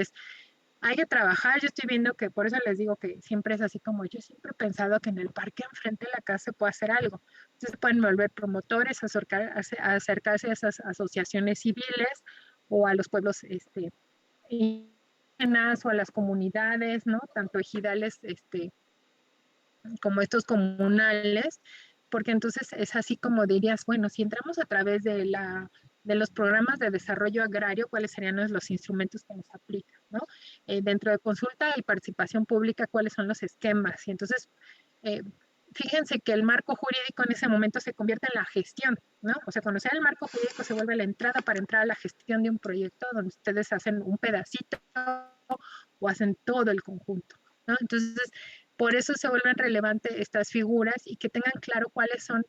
hay que trabajar. Yo estoy viendo que, por eso les digo que siempre es así como yo siempre he pensado que en el parque enfrente de la casa se puede hacer algo. Entonces pueden volver promotores, acercarse a esas asociaciones civiles o a los pueblos indígenas o a las comunidades, ¿no? Tanto ejidales como estos comunales, porque entonces es así como dirías, bueno, si entramos a través de los programas de desarrollo agrario, ¿cuáles serían los instrumentos que nos aplican, ¿no? Dentro de consulta y participación pública, ¿cuáles son los esquemas? Y entonces, fíjense que el marco jurídico en ese momento se convierte en la gestión, ¿no? O sea, conocer el marco jurídico se vuelve la entrada para entrar a la gestión de un proyecto donde ustedes hacen un pedacito o hacen todo el conjunto, ¿no? Entonces, por eso se vuelven relevantes estas figuras y que tengan claro cuáles son,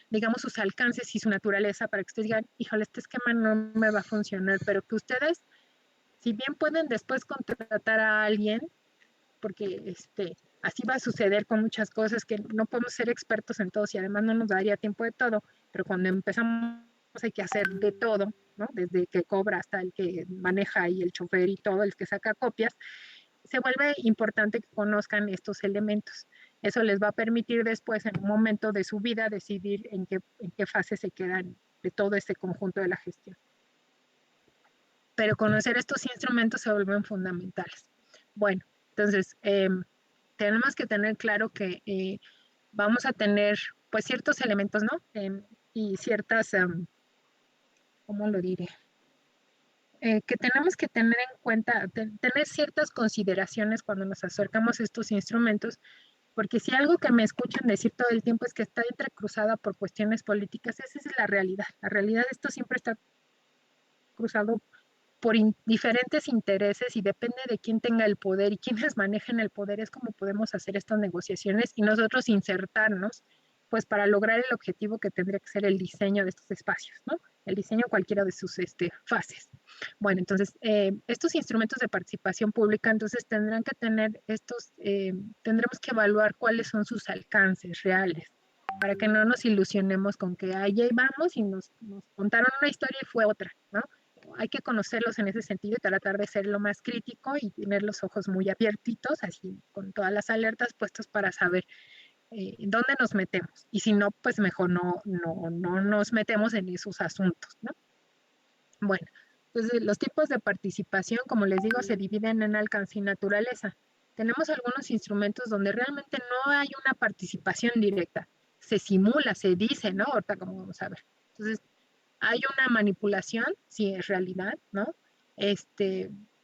digamos, sus alcances y su naturaleza para que ustedes digan, híjole, este esquema no me va a funcionar, pero que ustedes, si bien pueden después contratar a alguien, porque así va a suceder con muchas cosas, que no podemos ser expertos en todos y además no nos daría tiempo de todo, pero cuando empezamos hay que hacer de todo, ¿no? Desde que cobra hasta el que maneja y el chofer y todo, el que saca copias, se vuelve importante que conozcan estos elementos. Eso les va a permitir después, en un momento de su vida, decidir en qué fase se quedan de todo este conjunto de la gestión. Pero conocer estos instrumentos se vuelven fundamentales. Bueno, entonces, tenemos que tener claro que vamos a tener pues ciertos elementos, ¿no? Y ciertas, ¿cómo lo diré? Que tenemos que tener en cuenta, tener ciertas consideraciones cuando nos acercamos a estos instrumentos, porque si algo que me escuchan decir todo el tiempo es que está entrecruzada por cuestiones políticas, esa es la realidad. La realidad de esto siempre está cruzado por diferentes intereses y depende de quién tenga el poder y quiénes manejen el poder, es como podemos hacer estas negociaciones y nosotros insertarnos pues para lograr el objetivo que tendría que ser el diseño de estos espacios, ¿no? El diseño cualquiera de sus fases. Bueno, entonces, estos instrumentos de participación pública, entonces tendrán que tener tendremos que evaluar cuáles son sus alcances reales, para que no nos ilusionemos con que ahí vamos y nos contaron una historia y fue otra, ¿no? Hay que conocerlos en ese sentido y tratar de ser lo más crítico y tener los ojos muy abiertitos, así con todas las alertas puestas para saber dónde nos metemos. Y si no, pues mejor no nos metemos en esos asuntos, ¿no? Bueno, entonces los tipos de participación, como les digo, se dividen en alcance y naturaleza. Tenemos algunos instrumentos donde realmente no hay una participación directa. Se simula, se dice, ¿no? Ahorita como vamos a ver. Entonces, hay una manipulación, sí es realidad, ¿no?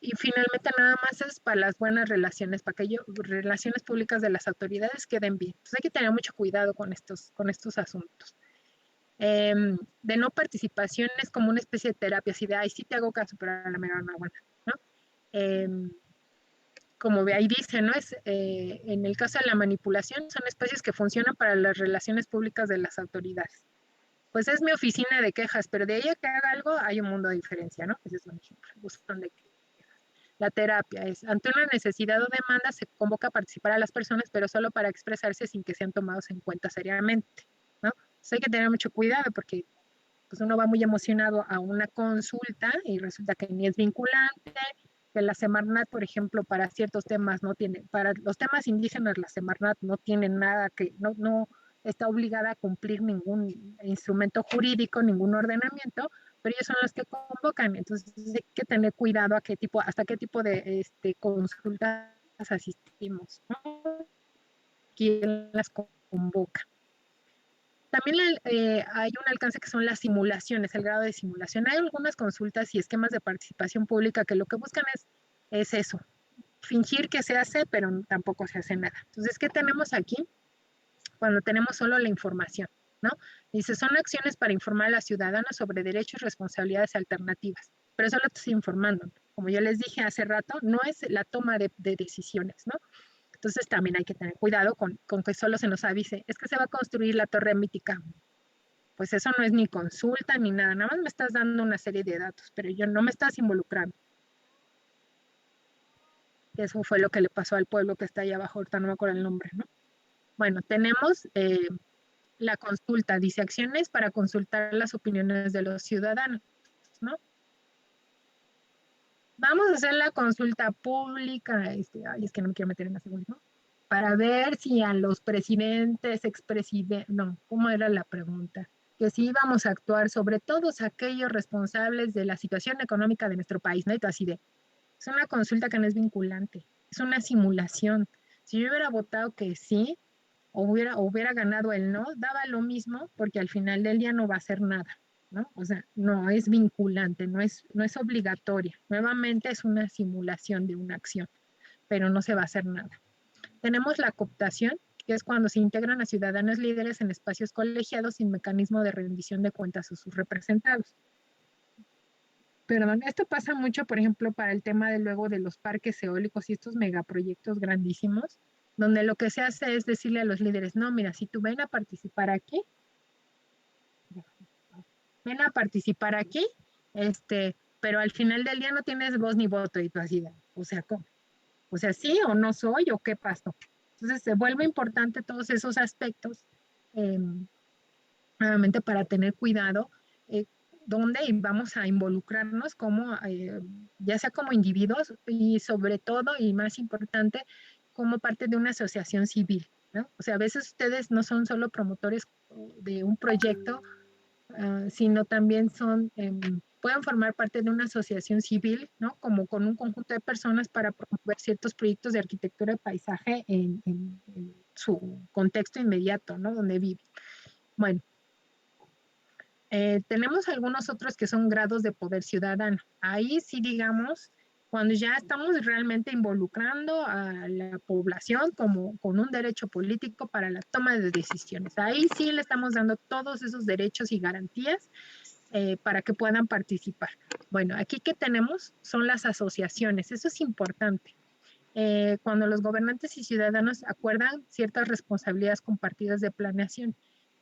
Y finalmente nada más es para las buenas relaciones, para que relaciones públicas de las autoridades queden bien. Entonces hay que tener mucho cuidado con estos asuntos. De no participación es como una especie de terapia, así de, ay, sí te hago caso, pero a la mera no aguanta, ¿no? Como ahí dice, ¿no? En el caso de la manipulación, son espacios que funcionan para las relaciones públicas de las autoridades. Pues es mi oficina de quejas, pero de ahí a que haga algo hay un mundo de diferencia, ¿no? Ese es un ejemplo. Buzón de quejas. La terapia es, ante una necesidad o demanda, se convoca a participar a las personas, pero solo para expresarse sin que sean tomados en cuenta seriamente, ¿no? Entonces hay que tener mucho cuidado porque pues uno va muy emocionado a una consulta y resulta que ni es vinculante, que la Semarnat, por ejemplo, para ciertos temas no tiene, para los temas indígenas la Semarnat no tiene nada que, no está obligada a cumplir ningún instrumento jurídico, ningún ordenamiento, pero ellos son los que convocan, entonces hay que tener cuidado hasta qué tipo de consultas asistimos, ¿no? ¿Quién las convoca? También hay un alcance que son las simulaciones, el grado de simulación. Hay algunas consultas y esquemas de participación pública que lo que buscan es eso, fingir que se hace, pero tampoco se hace nada. Entonces, ¿qué tenemos aquí? Cuando tenemos solo la información, ¿no? Dice, son acciones para informar a la ciudadana sobre derechos y responsabilidades alternativas, pero solo estás informando. Como yo les dije hace rato, no es la toma de decisiones, ¿no? Entonces también hay que tener cuidado con que solo se nos avise, es que se va a construir la torre mítica. Pues eso no es ni consulta ni nada, nada más me estás dando una serie de datos, pero yo no me estás involucrando. Eso fue lo que le pasó al pueblo que está allá abajo, ahorita no me acuerdo el nombre, ¿no? Bueno, tenemos la consulta, dice acciones para consultar las opiniones de los ciudadanos, ¿no? Vamos a hacer la consulta pública, ay, es que no me quiero meter en la segunda, ¿no? Para ver si a los presidentes, expresidentes, no, ¿cómo era la pregunta? Que si íbamos a actuar sobre todos aquellos responsables de la situación económica de nuestro país, ¿no? Y así de, es una consulta que no es vinculante, es una simulación. Si yo hubiera votado que sí, o hubiera ganado el no, daba lo mismo porque al final del día no va a hacer nada, ¿no? O sea, no es vinculante, no es obligatoria. Nuevamente es una simulación de una acción, pero no se va a hacer nada. Tenemos la cooptación, que es cuando se integran a ciudadanos líderes en espacios colegiados sin mecanismo de rendición de cuentas a sus representados. Perdón, esto pasa mucho, por ejemplo, para el tema de luego de los parques eólicos y estos megaproyectos grandísimos, donde lo que se hace es decirle a los líderes, no, mira, si tú ven a participar aquí, pero al final del día no tienes voz ni voto y tú así, o sea, ¿cómo? O sea, sí o no soy o qué pasó. Entonces se vuelve importante todos esos aspectos, eh, nuevamente para tener cuidado, dónde vamos a involucrarnos como, ya sea como individuos y sobre todo y más importante, como parte de una asociación civil, ¿no? O sea, a veces ustedes no son solo promotores de un proyecto, sino también pueden formar parte de una asociación civil, ¿no? Como con un conjunto de personas para promover ciertos proyectos de arquitectura y paisaje en su contexto inmediato, ¿no? Donde viven. Bueno, tenemos algunos otros que son grados de poder ciudadano. Ahí sí, digamos, cuando ya estamos realmente involucrando a la población como con un derecho político para la toma de decisiones. Ahí sí le estamos dando todos esos derechos y garantías para que puedan participar. Bueno, aquí que tenemos son las asociaciones. Eso es importante. Cuando los gobernantes y ciudadanos acuerdan ciertas responsabilidades compartidas de planeación.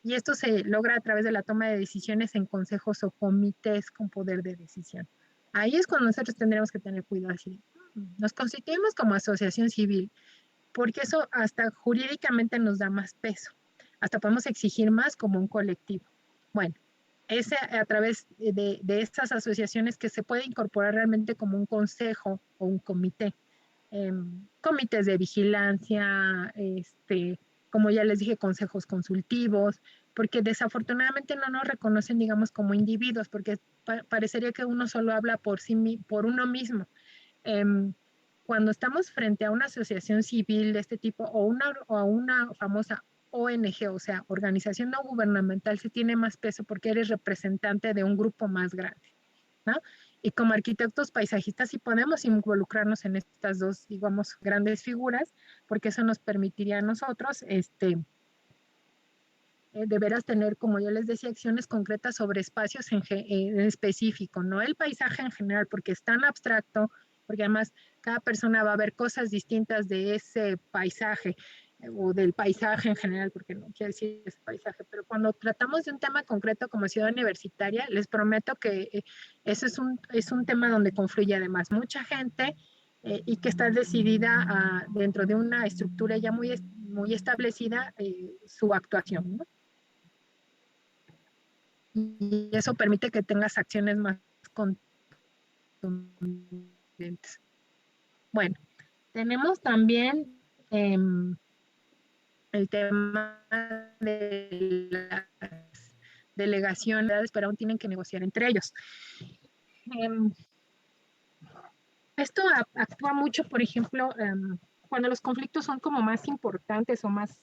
Y esto se logra a través de la toma de decisiones en consejos o comités con poder de decisión. Ahí es cuando nosotros tendremos que tener cuidado. Así, nos constituimos como asociación civil, porque eso hasta jurídicamente nos da más peso. Hasta podemos exigir más como un colectivo. Bueno, es a través de estas asociaciones que se puede incorporar realmente como un consejo o un comité. Comités de vigilancia, como ya les dije, consejos consultivos, porque desafortunadamente no nos reconocen, digamos, como individuos, porque parecería que uno solo habla por uno mismo. Cuando estamos frente a una asociación civil de este tipo o a una famosa ONG, o sea, organización no gubernamental, se tiene más peso porque eres representante de un grupo más grande, ¿no? Y como arquitectos paisajistas sí podemos involucrarnos en estas dos, digamos, grandes figuras, porque eso nos permitiría a nosotros, de veras tener, como yo les decía, acciones concretas sobre espacios en específico, no el paisaje en general, porque es tan abstracto, porque además cada persona va a ver cosas distintas de ese paisaje o del paisaje en general, porque no quiero decir ese paisaje, pero cuando tratamos de un tema concreto como ciudad universitaria, les prometo que eso es un tema donde confluye además mucha gente y que está decidida dentro de una estructura ya muy establecida su actuación, ¿no? Y eso permite que tengas acciones más contundentes. Bueno, tenemos también el tema de las delegaciones, pero aún tienen que negociar entre ellos. Esto actúa mucho, por ejemplo, cuando los conflictos son como más importantes o más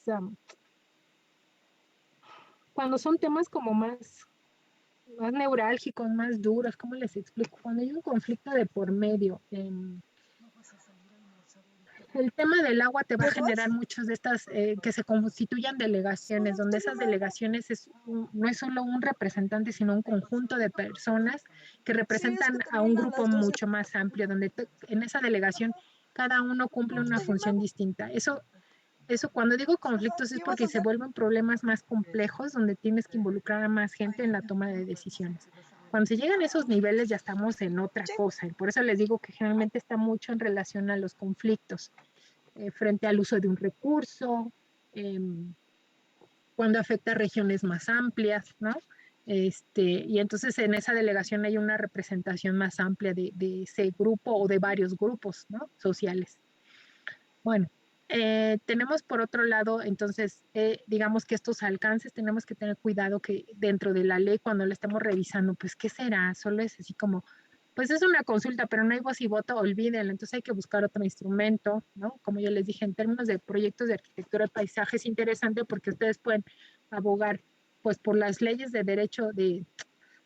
cuando son temas como más neurálgicos, más duros, ¿cómo les explico? Cuando hay un conflicto de por medio, el tema del agua te va a generar muchos de estas que se constituyan delegaciones, donde esas delegaciones no es solo un representante, sino un conjunto de personas que representan a un grupo mucho más amplio, donde en esa delegación cada uno cumple una función distinta. Eso cuando digo conflictos es porque se vuelven problemas más complejos, donde tienes que involucrar a más gente en la toma de decisiones. Cuando se llegan a esos niveles ya estamos en otra cosa, y por eso les digo que generalmente está mucho en relación a los conflictos frente al uso de un recurso, cuando afecta a regiones más amplias, ¿no? Y entonces en esa delegación hay una representación más amplia de ese grupo o de varios grupos, ¿no? Sociales. Bueno, tenemos por otro lado, entonces, digamos que estos alcances tenemos que tener cuidado que dentro de la ley, cuando la estemos revisando, pues, ¿qué será? Solo es así como, pues es una consulta, pero no hay voz y voto, olvídenlo, entonces hay que buscar otro instrumento, ¿no? Como yo les dije, en términos de proyectos de arquitectura de paisaje es interesante porque ustedes pueden abogar, pues, por las leyes de derecho de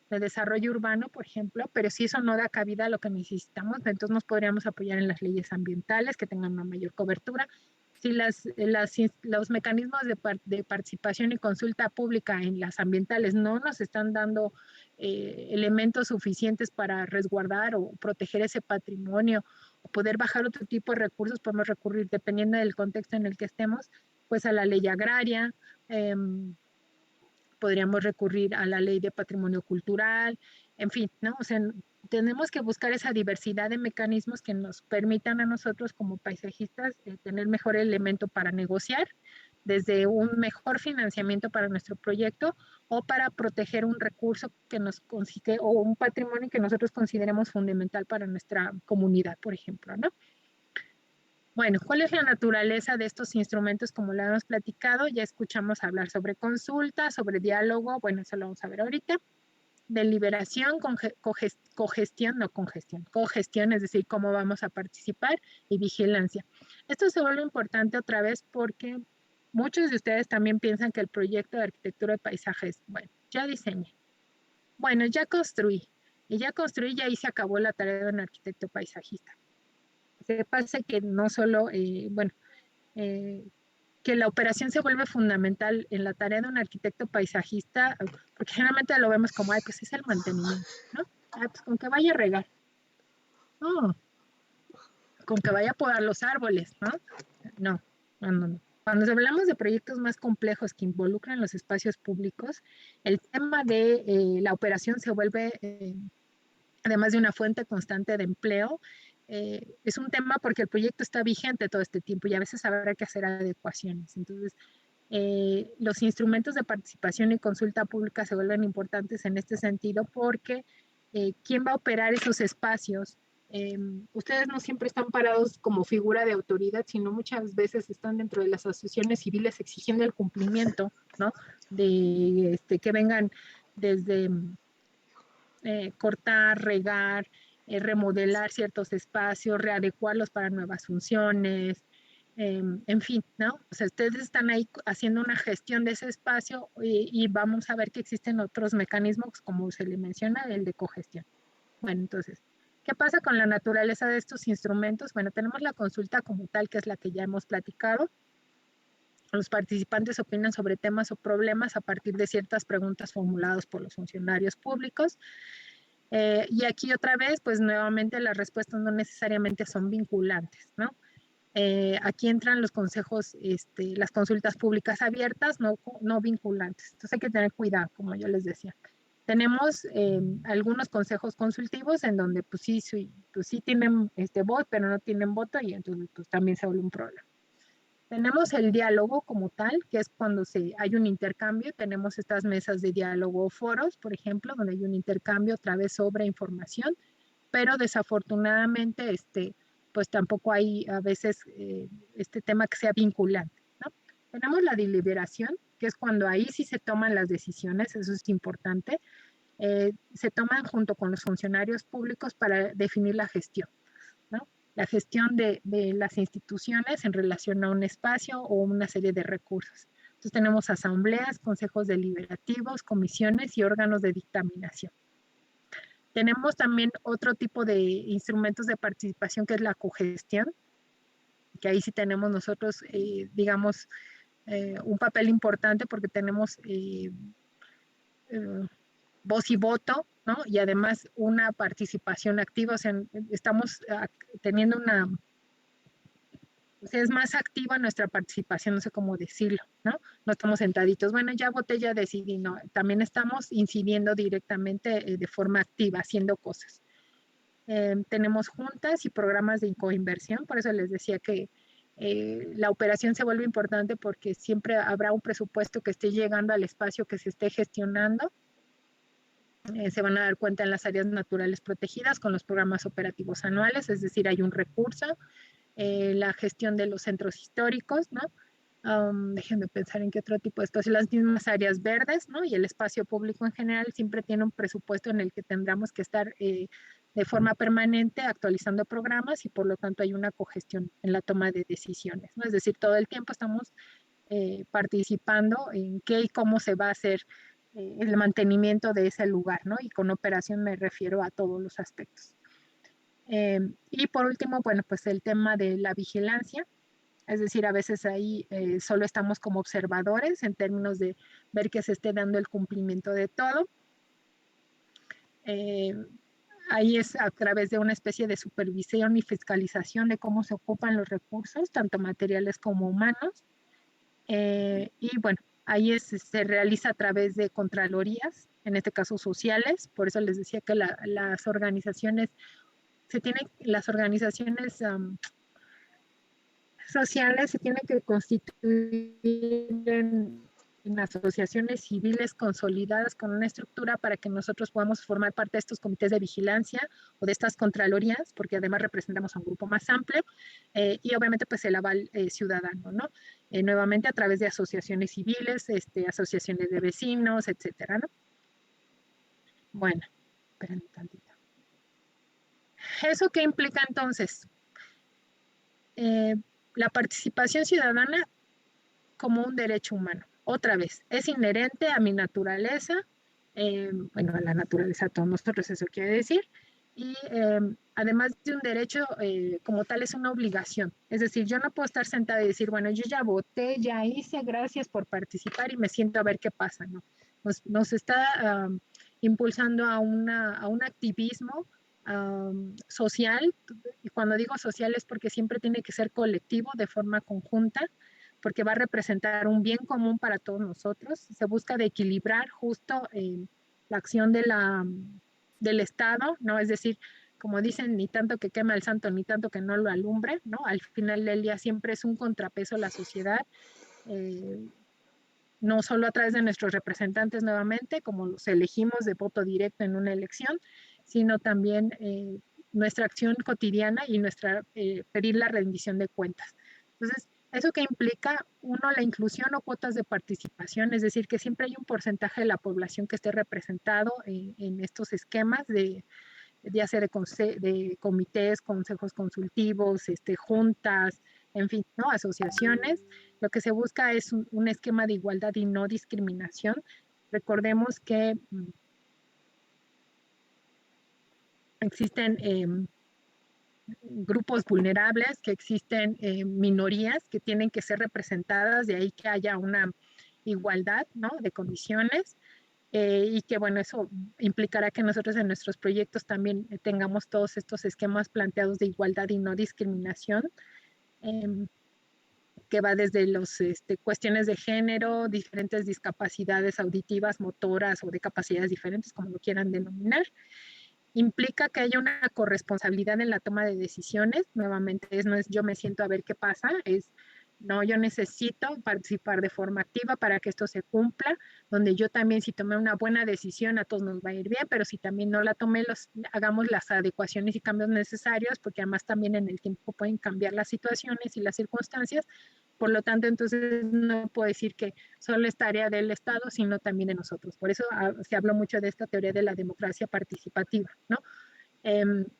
desarrollo urbano, por ejemplo, pero si eso no da cabida a lo que necesitamos, entonces nos podríamos apoyar en las leyes ambientales que tengan una mayor cobertura. Si los mecanismos de participación y consulta pública en las ambientales no nos están dando elementos suficientes para resguardar o proteger ese patrimonio o poder bajar otro tipo de recursos, podemos recurrir, dependiendo del contexto en el que estemos, pues a la ley agraria, podríamos recurrir a la ley de patrimonio cultural, en fin, ¿no? O sea, tenemos que buscar esa diversidad de mecanismos que nos permitan a nosotros como paisajistas tener mejor elemento para negociar, desde un mejor financiamiento para nuestro proyecto o para proteger un recurso que nos consigue o un patrimonio que nosotros consideremos fundamental para nuestra comunidad, por ejemplo, ¿no? Bueno, ¿cuál es la naturaleza de estos instrumentos? Como lo hemos platicado, ya escuchamos hablar sobre consulta, sobre diálogo, bueno, eso lo vamos a ver ahorita. Deliberación, cogestión, es decir, cómo vamos a participar, y vigilancia. Esto se vuelve importante otra vez porque muchos de ustedes también piensan que el proyecto de arquitectura de paisajes, bueno, ya diseñé, bueno, ya construí, y ya ahí se acabó la tarea de un arquitecto paisajista. Se pasa que no solo, que la operación se vuelve fundamental en la tarea de un arquitecto paisajista, porque generalmente lo vemos como, ay, pues es el mantenimiento, ¿no? Ah, pues con que vaya a regar. No, con que vaya a podar los árboles, ¿no? No. Cuando hablamos de proyectos más complejos que involucran los espacios públicos, el tema de la operación se vuelve, además de una fuente constante de empleo, es un tema porque el proyecto está vigente todo este tiempo y a veces habrá que hacer adecuaciones. Entonces, los instrumentos de participación y consulta pública se vuelven importantes en este sentido porque ¿quién va a operar esos espacios? Ustedes no siempre están parados como figura de autoridad, sino muchas veces están dentro de las asociaciones civiles exigiendo el cumplimiento, ¿no? De que vengan desde cortar, regar, remodelar ciertos espacios, readecuarlos para nuevas funciones, en fin, ¿no? O sea, ustedes están ahí haciendo una gestión de ese espacio y vamos a ver que existen otros mecanismos, como se le menciona, el de cogestión. Bueno, entonces, ¿qué pasa con la naturaleza de estos instrumentos? Bueno, tenemos la consulta como tal, que es la que ya hemos platicado. Los participantes opinan sobre temas o problemas a partir de ciertas preguntas formuladas por los funcionarios públicos. Y aquí otra vez, pues nuevamente las respuestas no necesariamente son vinculantes, ¿no? Aquí entran los consejos, las consultas públicas abiertas, no vinculantes. Entonces hay que tener cuidado, como yo les decía. Tenemos algunos consejos consultivos en donde pues sí tienen voz, pero no tienen voto y entonces pues también se vuelve un problema. Tenemos el diálogo como tal, que es cuando hay un intercambio. Tenemos estas mesas de diálogo o foros, por ejemplo, donde hay un intercambio otra vez sobre información, pero desafortunadamente pues tampoco hay a veces este tema que sea vinculante, ¿no? Tenemos la deliberación, que es cuando ahí sí se toman las decisiones, eso es importante. Se toman junto con los funcionarios públicos para definir la gestión, ¿no? La gestión de las instituciones en relación a un espacio o una serie de recursos. Entonces tenemos asambleas, consejos deliberativos, comisiones y órganos de dictaminación. Tenemos también otro tipo de instrumentos de participación que es la cogestión, que ahí sí tenemos nosotros, digamos, un papel importante porque tenemos voz y voto, ¿no? Y además una participación activa, o sea, estamos teniendo una, o sea, es más activa nuestra participación, no sé cómo decirlo, ¿no? No estamos sentaditos, bueno, ya voté, ya decidí, no, también estamos incidiendo directamente de forma activa, haciendo cosas. Tenemos juntas y programas de coinversión, por eso les decía que la operación se vuelve importante porque siempre habrá un presupuesto que esté llegando al espacio que se esté gestionando. Se van a dar cuenta en las áreas naturales protegidas con los programas operativos anuales, es decir, hay un recurso, la gestión de los centros históricos, ¿no? Déjenme pensar en qué otro tipo de espacios, las mismas áreas verdes, ¿no? Y el espacio público en general siempre tiene un presupuesto en el que tendremos que estar de forma permanente actualizando programas y por lo tanto hay una cogestión en la toma de decisiones, ¿no? Es decir, todo el tiempo estamos participando en qué y cómo se va a hacer el mantenimiento de ese lugar, ¿no? Y con operación me refiero a todos los aspectos. Y por último, bueno, pues el tema de la vigilancia, es decir, a veces ahí solo estamos como observadores en términos de ver que se esté dando el cumplimiento de todo. Ahí es a través de una especie de supervisión y fiscalización de cómo se ocupan los recursos, tanto materiales como humanos. Y bueno, ahí se realiza a través de contralorías, en este caso sociales, por eso les decía que las organizaciones, las organizaciones sociales se tienen que constituir en asociaciones civiles consolidadas con una estructura para que nosotros podamos formar parte de estos comités de vigilancia o de estas contralorías, porque además representamos a un grupo más amplio, y obviamente pues el aval ciudadano, ¿no? Nuevamente a través de asociaciones civiles, asociaciones de vecinos, etcétera, ¿no? Bueno, esperen tantito. ¿Eso qué implica entonces? La participación ciudadana como un derecho humano. Otra vez, es inherente a mi naturaleza, bueno, a la naturaleza de todos nosotros, eso quiere decir, y además de un derecho, como tal, es una obligación. Es decir, yo no puedo estar sentada y decir, bueno, yo ya voté, ya hice, gracias por participar y me siento a ver qué pasa, ¿no? Nos está impulsando a un activismo social, y cuando digo social es porque siempre tiene que ser colectivo, de forma conjunta, porque va a representar un bien común para todos nosotros. Se busca de equilibrar justo la acción del Estado, ¿no? Es decir, como dicen, ni tanto que queme al santo, ni tanto que no lo alumbre, ¿no? Al final del día siempre es un contrapeso la sociedad, no solo a través de nuestros representantes nuevamente, como los elegimos de voto directo en una elección, sino también nuestra acción cotidiana y pedir la rendición de cuentas. Entonces, ¿eso que implica? Uno, la inclusión o cuotas de participación, es decir, que siempre hay un porcentaje de la población que esté representado en estos esquemas ya sea de comités, consejos consultivos, juntas, en fin, ¿no? Asociaciones. Lo que se busca es un esquema de igualdad y no discriminación. Recordemos que existen grupos vulnerables, que existen minorías que tienen que ser representadas, de ahí que haya una igualdad, ¿no? De condiciones. Y que bueno, eso implicará que nosotros en nuestros proyectos también tengamos todos estos esquemas planteados de igualdad y no discriminación, que va desde las cuestiones de género, diferentes discapacidades auditivas, motoras o de capacidades diferentes, como lo quieran denominar. Implica que haya una corresponsabilidad en la toma de decisiones. Nuevamente, no es yo me siento a ver qué pasa, es no, yo necesito participar de forma activa para que esto se cumpla, donde yo también, si tomé una buena decisión, a todos nos va a ir bien, pero si también no la tomé, hagamos las adecuaciones y cambios necesarios, porque además también en el tiempo pueden cambiar las situaciones y las circunstancias. Por lo tanto, entonces no puedo decir que solo es tarea del Estado, sino también de nosotros. Por eso se habla mucho de esta teoría de la democracia participativa, ¿no?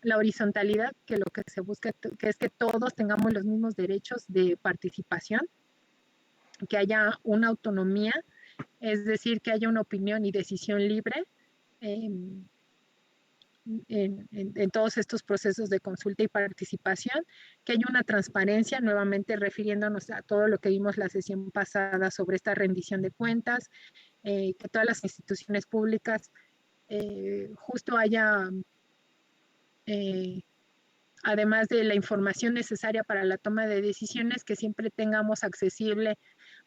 La horizontalidad, que lo que se busca que es que todos tengamos los mismos derechos de participación, que haya una autonomía, es decir, que haya una opinión y decisión libre en todos estos procesos de consulta y participación, que haya una transparencia, nuevamente refiriéndonos a todo lo que vimos la sesión pasada sobre esta rendición de cuentas, que todas las instituciones públicas justo haya, además de la información necesaria para la toma de decisiones, que siempre tengamos accesible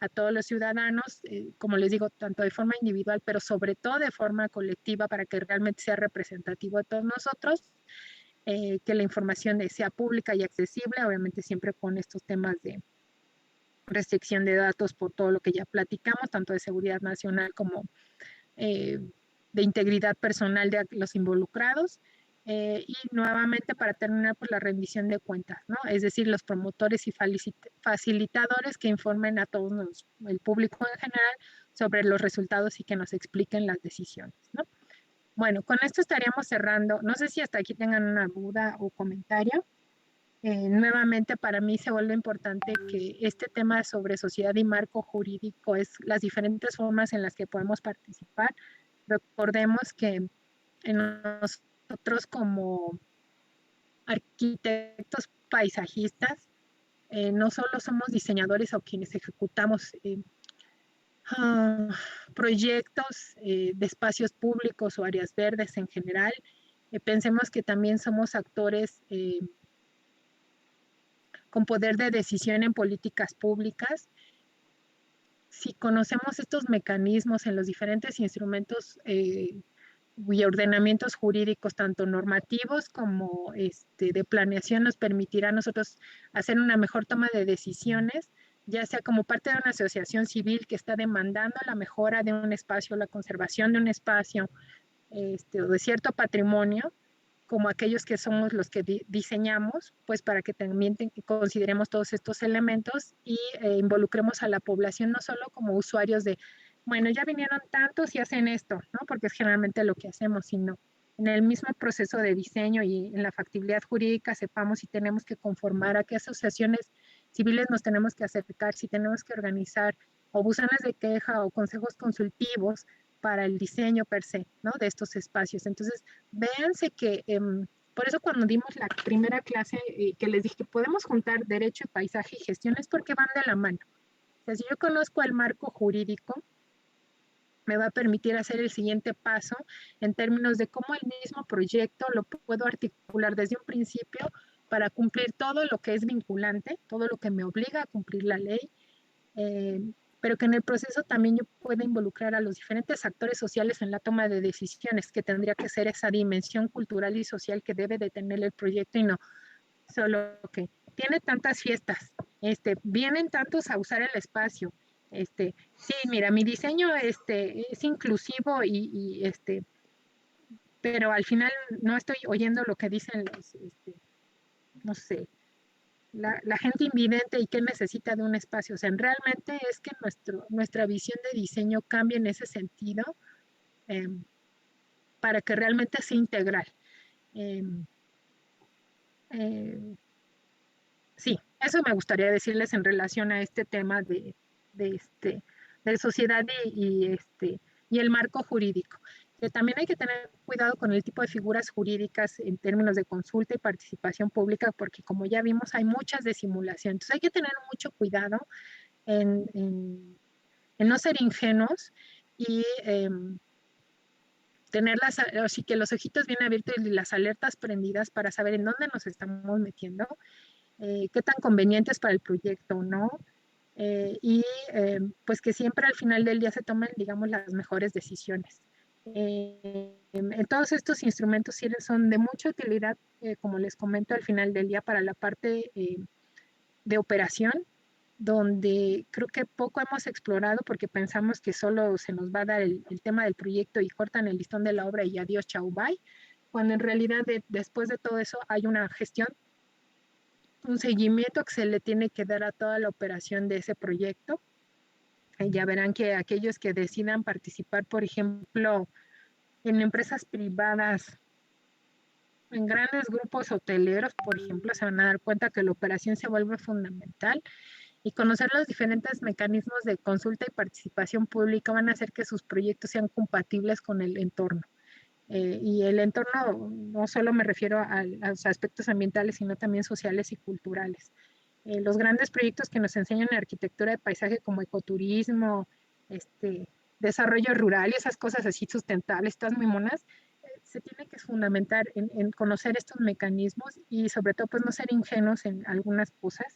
a todos los ciudadanos, como les digo, tanto de forma individual, pero sobre todo de forma colectiva para que realmente sea representativo de todos nosotros, que la información sea pública y accesible, obviamente siempre con estos temas de restricción de datos por todo lo que ya platicamos, tanto de seguridad nacional como de integridad personal de los involucrados. Y nuevamente para terminar pues la rendición de cuentas, ¿no? Es decir, los promotores y facilitadores que informen a todos el público en general sobre los resultados y que nos expliquen las decisiones, ¿no? Bueno, con esto estaríamos cerrando. No sé si hasta aquí tengan una duda o comentario. Nuevamente para mí se vuelve importante que este tema sobre sociedad y marco jurídico es las diferentes formas en las que podemos participar. Recordemos que en nosotros como arquitectos paisajistas, no solo somos diseñadores o quienes ejecutamos proyectos de espacios públicos o áreas verdes en general, pensemos que también somos actores con poder de decisión en políticas públicas. Si conocemos estos mecanismos en los diferentes instrumentos y ordenamientos jurídicos, tanto normativos como de planeación, nos permitirá a nosotros hacer una mejor toma de decisiones, ya sea como parte de una asociación civil que está demandando la mejora de un espacio, la conservación de un espacio o de cierto patrimonio, como aquellos que somos los que diseñamos, pues para que también consideremos todos estos elementos y involucremos a la población no solo como usuarios de, bueno, ya vinieron tantos y hacen esto, ¿no? Porque es generalmente lo que hacemos, sino en el mismo proceso de diseño y en la factibilidad jurídica sepamos si tenemos que conformar, a qué asociaciones civiles nos tenemos que acercar, si tenemos que organizar o buzones de queja o consejos consultivos para el diseño per se, ¿no? De estos espacios. Entonces, véanse que, por eso cuando dimos la primera clase, que les dije que podemos juntar derecho y paisaje y gestión, es porque van de la mano. O sea, si yo conozco el marco jurídico, me va a permitir hacer el siguiente paso en términos de cómo el mismo proyecto lo puedo articular desde un principio para cumplir todo lo que es vinculante, todo lo que me obliga a cumplir la ley, pero que en el proceso también yo pueda involucrar a los diferentes actores sociales en la toma de decisiones, que tendría que ser esa dimensión cultural y social que debe de tener el proyecto y no solo que tiene tantas fiestas, vienen tantos a usar el espacio, sí, mira, mi diseño es inclusivo pero al final no estoy oyendo lo que dicen los, no sé, la gente invidente y qué necesita de un espacio. O sea, realmente es que nuestra visión de diseño cambie en ese sentido para que realmente sea integral. Sí, eso me gustaría decirles en relación a este tema de sociedad y el marco jurídico. Que también hay que tener cuidado con el tipo de figuras jurídicas en términos de consulta y participación pública, porque como ya vimos, hay muchas de simulación. Entonces hay que tener mucho cuidado en no ser ingenuos y tener así que los ojitos bien abiertos y las alertas prendidas para saber en dónde nos estamos metiendo, qué tan conveniente es para el proyecto o no, pues que siempre al final del día se tomen, digamos, las mejores decisiones. En todos estos instrumentos son de mucha utilidad, como les comento, al final del día para la parte de operación, donde creo que poco hemos explorado porque pensamos que solo se nos va a dar el tema del proyecto y cortan el listón de la obra y adiós, chau, bye, cuando en realidad después de todo eso hay una gestión, un seguimiento que se le tiene que dar a toda la operación de ese proyecto. Ya verán que aquellos que decidan participar, por ejemplo, en empresas privadas, en grandes grupos hoteleros, por ejemplo, se van a dar cuenta que la operación se vuelve fundamental y conocer los diferentes mecanismos de consulta y participación pública van a hacer que sus proyectos sean compatibles con el entorno. Y el entorno no solo me refiero a los aspectos ambientales, sino también sociales y culturales. Los grandes proyectos que nos enseñan en arquitectura de paisaje como ecoturismo, desarrollo rural y esas cosas así sustentables, todas muy monas, se tiene que fundamentar en conocer estos mecanismos y sobre todo pues no ser ingenuos en algunas cosas.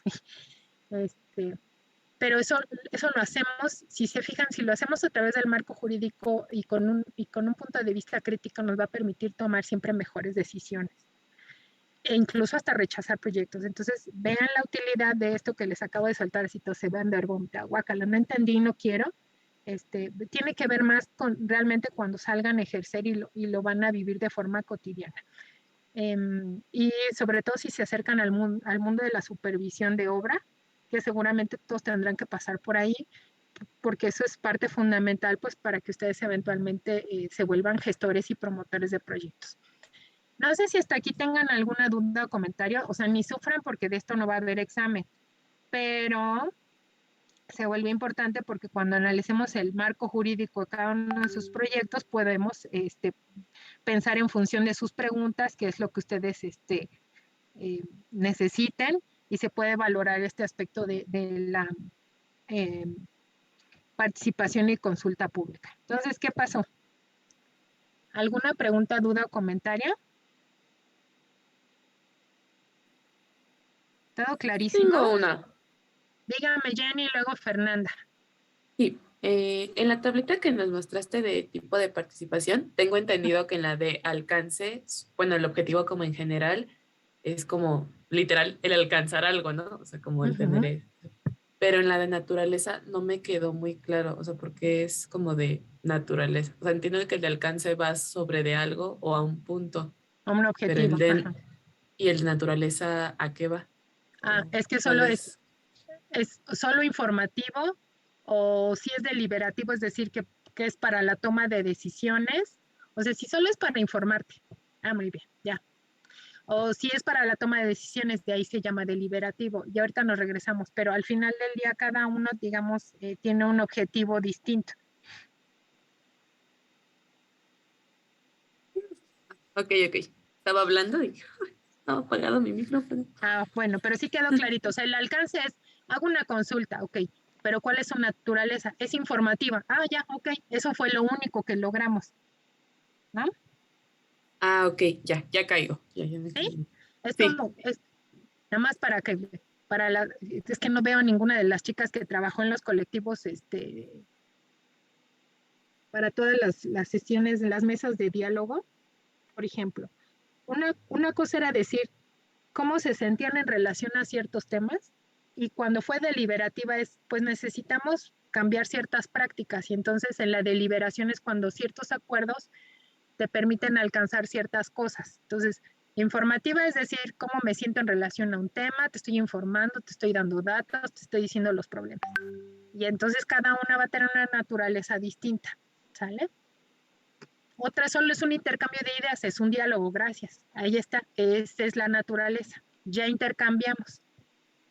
Pero eso lo hacemos, si se fijan, si lo hacemos a través del marco jurídico y con un punto de vista crítico nos va a permitir tomar siempre mejores decisiones e incluso hasta rechazar proyectos. Entonces, vean la utilidad de esto que les acabo de soltar, así todos se vean de vómita, guácala, no entendí, no quiero. Tiene que ver más con realmente cuando salgan a ejercer y lo van a vivir de forma cotidiana. Y sobre todo si se acercan al mundo de la supervisión de obra, que seguramente todos tendrán que pasar por ahí, porque eso es parte fundamental pues para que ustedes eventualmente se vuelvan gestores y promotores de proyectos. No sé si hasta aquí tengan alguna duda o comentario, o sea, ni sufran porque de esto no va a haber examen, pero se vuelve importante porque cuando analicemos el marco jurídico de cada uno de sus proyectos, podemos pensar en función de sus preguntas, qué es lo que ustedes necesiten, y se puede valorar este aspecto de la participación y consulta pública. Entonces, ¿qué pasó? ¿Alguna pregunta, duda o comentario? ¿Todo clarísimo? Tengo una. Dígame, Jenny, y luego Fernanda. Sí, en la tablita que nos mostraste de tipo de participación, tengo entendido que en la de alcance, bueno, el objetivo como en general es como literal el alcanzar algo, ¿no? O sea, como el tener eso. Pero en la de naturaleza no me quedó muy claro, o sea, porque es como de naturaleza. O sea, entiendo que el de alcance va sobre de algo o a un punto, Un pero objetivo. ¿y el de naturaleza a qué va? Es que ¿Cuál solo es? es solo informativo o si es deliberativo, es decir, que es para la toma de decisiones. O sea, si solo es para informarte. Muy bien, ya. O si es para la toma de decisiones, de ahí se llama deliberativo. Y ahorita nos regresamos, pero al final del día cada uno, digamos, tiene un objetivo distinto. Ok. Estaba hablando y estaba apagado mi micrófono. Bueno, pero sí quedó clarito. O sea, el alcance es, hago una consulta, ok, pero ¿cuál es su naturaleza? Es informativa. Ya, ok, eso fue lo único que logramos, ¿no? Ok, ya caigo. Ya me ¿Sí? caigo. Es Sí. como, nada más es que no veo ninguna de las chicas que trabajó en los colectivos, para todas las sesiones de las mesas de diálogo, por ejemplo. Una cosa era decir cómo se sentían en relación a ciertos temas, y cuando fue deliberativa es, pues necesitamos cambiar ciertas prácticas, y entonces en la deliberación es cuando ciertos acuerdos te permiten alcanzar ciertas cosas. Entonces, informativa es decir, cómo me siento en relación a un tema, te estoy informando, te estoy dando datos, te estoy diciendo los problemas. Y entonces cada una va a tener una naturaleza distinta, ¿sale? Otra solo es un intercambio de ideas, es un diálogo, gracias. Ahí está, esa es la naturaleza. Ya intercambiamos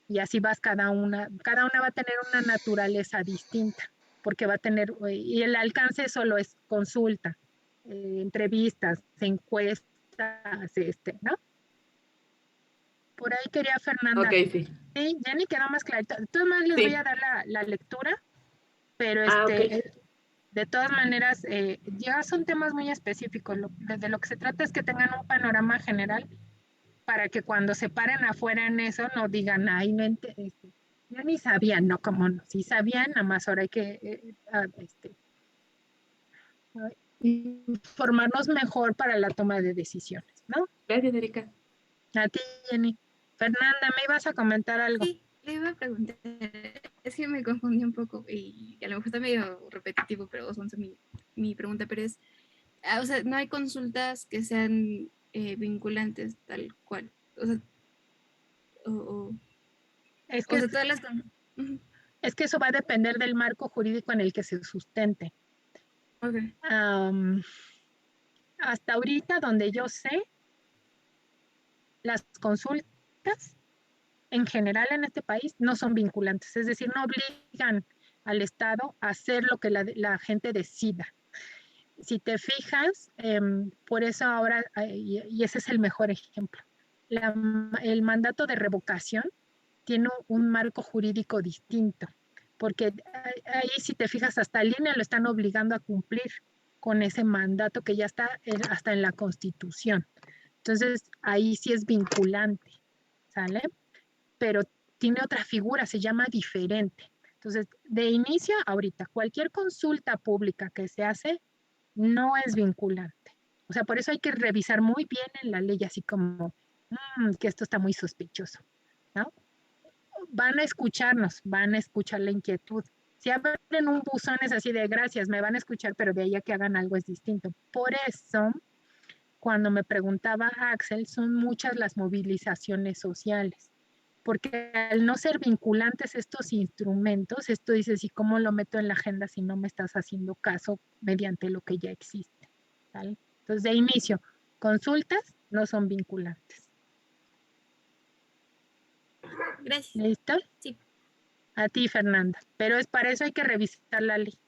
y así vas cada una va a tener una naturaleza distinta, porque va a tener, y el alcance solo es consulta, entrevistas, encuestas, ¿no? Por ahí quería Fernanda. Ok, sí. Sí, Jenny quedó más clarito. De todas maneras les voy Sí. a dar la lectura, pero Ok. de todas maneras, ya son temas muy específicos. De lo que se trata es que tengan un panorama general para que cuando se paren afuera en eso no digan, ay, no ya ni sabían, no, como no, sí sabían, nada más ahora hay que informarnos mejor para la toma de decisiones, ¿no? Gracias, Erika. A ti, Jenny. Fernanda, ¿me ibas a comentar algo? Sí, le iba a preguntar, es que me confundí un poco y a lo mejor está medio repetitivo, pero son mi pregunta, pero es, o sea, no hay consultas que sean vinculantes tal cual, o sea, Es o que, sea, todas las... es que eso va a depender del marco jurídico en el que se sustente. Okay. Hasta ahorita, donde yo sé, las consultas en general en este país no son vinculantes, es decir, no obligan al Estado a hacer lo que la gente decida. Si te fijas, por eso ahora, y ese es el mejor ejemplo, el mandato de revocación tiene un marco jurídico distinto, porque ahí si te fijas, hasta el INE lo están obligando a cumplir con ese mandato que ya está hasta en la Constitución. Entonces, ahí sí es vinculante, ¿sale? Pero tiene otra figura, se llama diferente. Entonces, de inicio, ahorita, cualquier consulta pública que se hace no es vinculante. O sea, por eso hay que revisar muy bien en la ley, así como que esto está muy sospechoso, ¿no? Van a escucharnos, van a escuchar la inquietud. Si abren un buzón es así de gracias, me van a escuchar, pero de ahí a que hagan algo es distinto. Por eso, cuando me preguntaba Axel, son muchas las movilizaciones sociales, porque al no ser vinculantes estos instrumentos, esto dices, ¿y cómo lo meto en la agenda si no me estás haciendo caso mediante lo que ya existe? ¿Vale? Entonces, de inicio, consultas no son vinculantes. Gracias. ¿Listo? Sí. A ti, Fernanda. Pero es para eso hay que revisar la ley.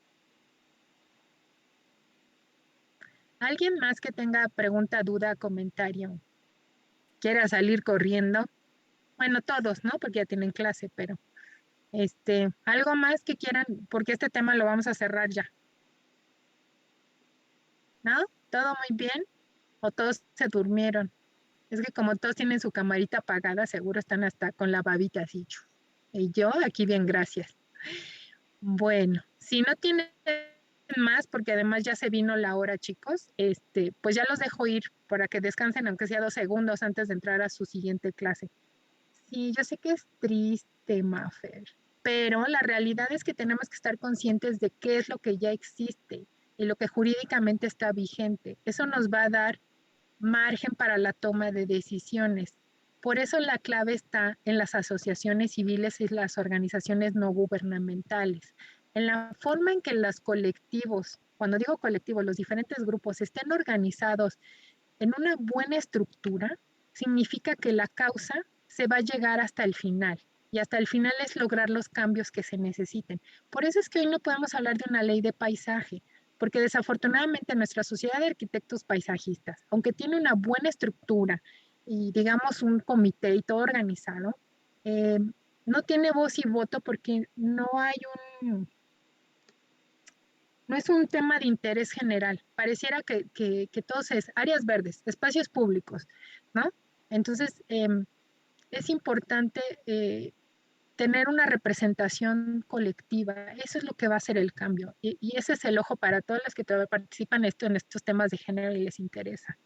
¿Alguien más que tenga pregunta, duda, comentario? ¿Quiera salir corriendo? Bueno, todos, ¿no? Porque ya tienen clase, pero algo más que quieran, porque este tema lo vamos a cerrar ya. ¿No? ¿Todo muy bien? ¿O todos se durmieron? Es que como todos tienen su camarita apagada, seguro están hasta con la babita así. Y yo aquí bien, gracias. Bueno, si no tienen más, porque además ya se vino la hora, chicos, pues ya los dejo ir para que descansen, aunque sea 2 segundos antes de entrar a su siguiente clase. Sí, yo sé que es triste, Mafer, pero la realidad es que tenemos que estar conscientes de qué es lo que ya existe y lo que jurídicamente está vigente. Eso nos va a dar margen para la toma de decisiones. Por eso la clave está en las asociaciones civiles y las organizaciones no gubernamentales, en la forma en que los colectivos, cuando digo colectivos, los diferentes grupos estén organizados en una buena estructura, significa que la causa se va a llegar hasta el final. Y hasta el final es lograr los cambios que se necesiten. Por eso es que hoy no podemos hablar de una ley de paisaje, porque desafortunadamente nuestra sociedad de arquitectos paisajistas, aunque tiene una buena estructura y digamos un comité y todo organizado, no tiene voz y voto porque no es un tema de interés general. Pareciera que todos es áreas verdes, espacios públicos, ¿no? Entonces, es importante tener una representación colectiva. Eso es lo que va a hacer el cambio. Y ese es el ojo para todos los que participan en estos temas de género y les interesa.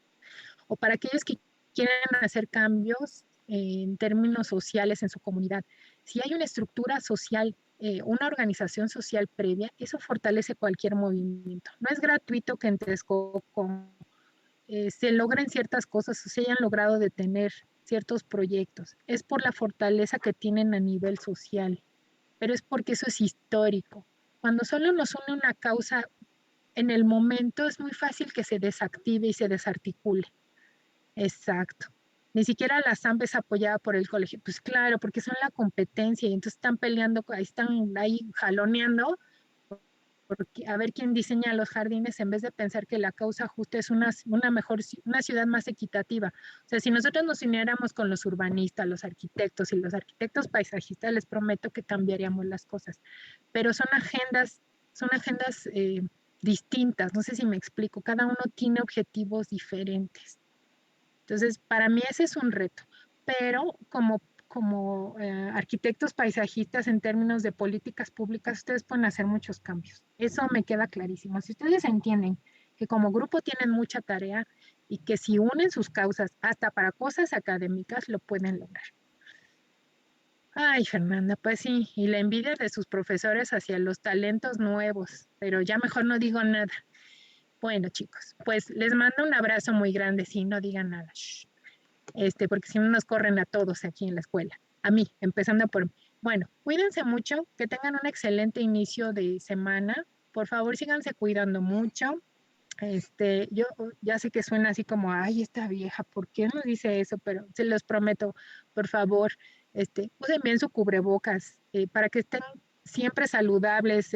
O para aquellos que quieren hacer cambios en términos sociales en su comunidad. Si hay una estructura social, una organización social previa, eso fortalece cualquier movimiento. No es gratuito que en Texcoco se logren ciertas cosas o se hayan logrado detener ciertos proyectos. Es por la fortaleza que tienen a nivel social, pero es porque eso es histórico. Cuando solo nos une una causa en el momento, es muy fácil que se desactive y se desarticule. Exacto. Ni siquiera la SAMP es apoyada por el colegio. Pues claro, porque son la competencia y entonces están peleando, están ahí jaloneando porque a ver quién diseña los jardines en vez de pensar que la causa justa es una ciudad más equitativa. O sea, si nosotros nos uniéramos con los urbanistas, los arquitectos y los arquitectos paisajistas, les prometo que cambiaríamos las cosas. Pero son agendas distintas, no sé si me explico, cada uno tiene objetivos diferentes. Entonces, para mí ese es un reto, pero como arquitectos paisajistas en términos de políticas públicas, ustedes pueden hacer muchos cambios. Eso me queda clarísimo. Si ustedes entienden que como grupo tienen mucha tarea y que si unen sus causas hasta para cosas académicas, lo pueden lograr. Ay, Fernanda, pues sí, y la envidia de sus profesores hacia los talentos nuevos, pero ya mejor no digo nada. Bueno, chicos, pues les mando un abrazo muy grande, sí, no digan nada. Shh. Porque si no nos corren a todos aquí en la escuela. A mí, empezando por... Bueno, cuídense mucho, que tengan un excelente inicio de semana. Por favor, síganse cuidando mucho. Yo ya sé que suena así como, ay, esta vieja, ¿por qué nos dice eso? Pero se los prometo, por favor, usen bien su cubrebocas para que estén siempre saludables,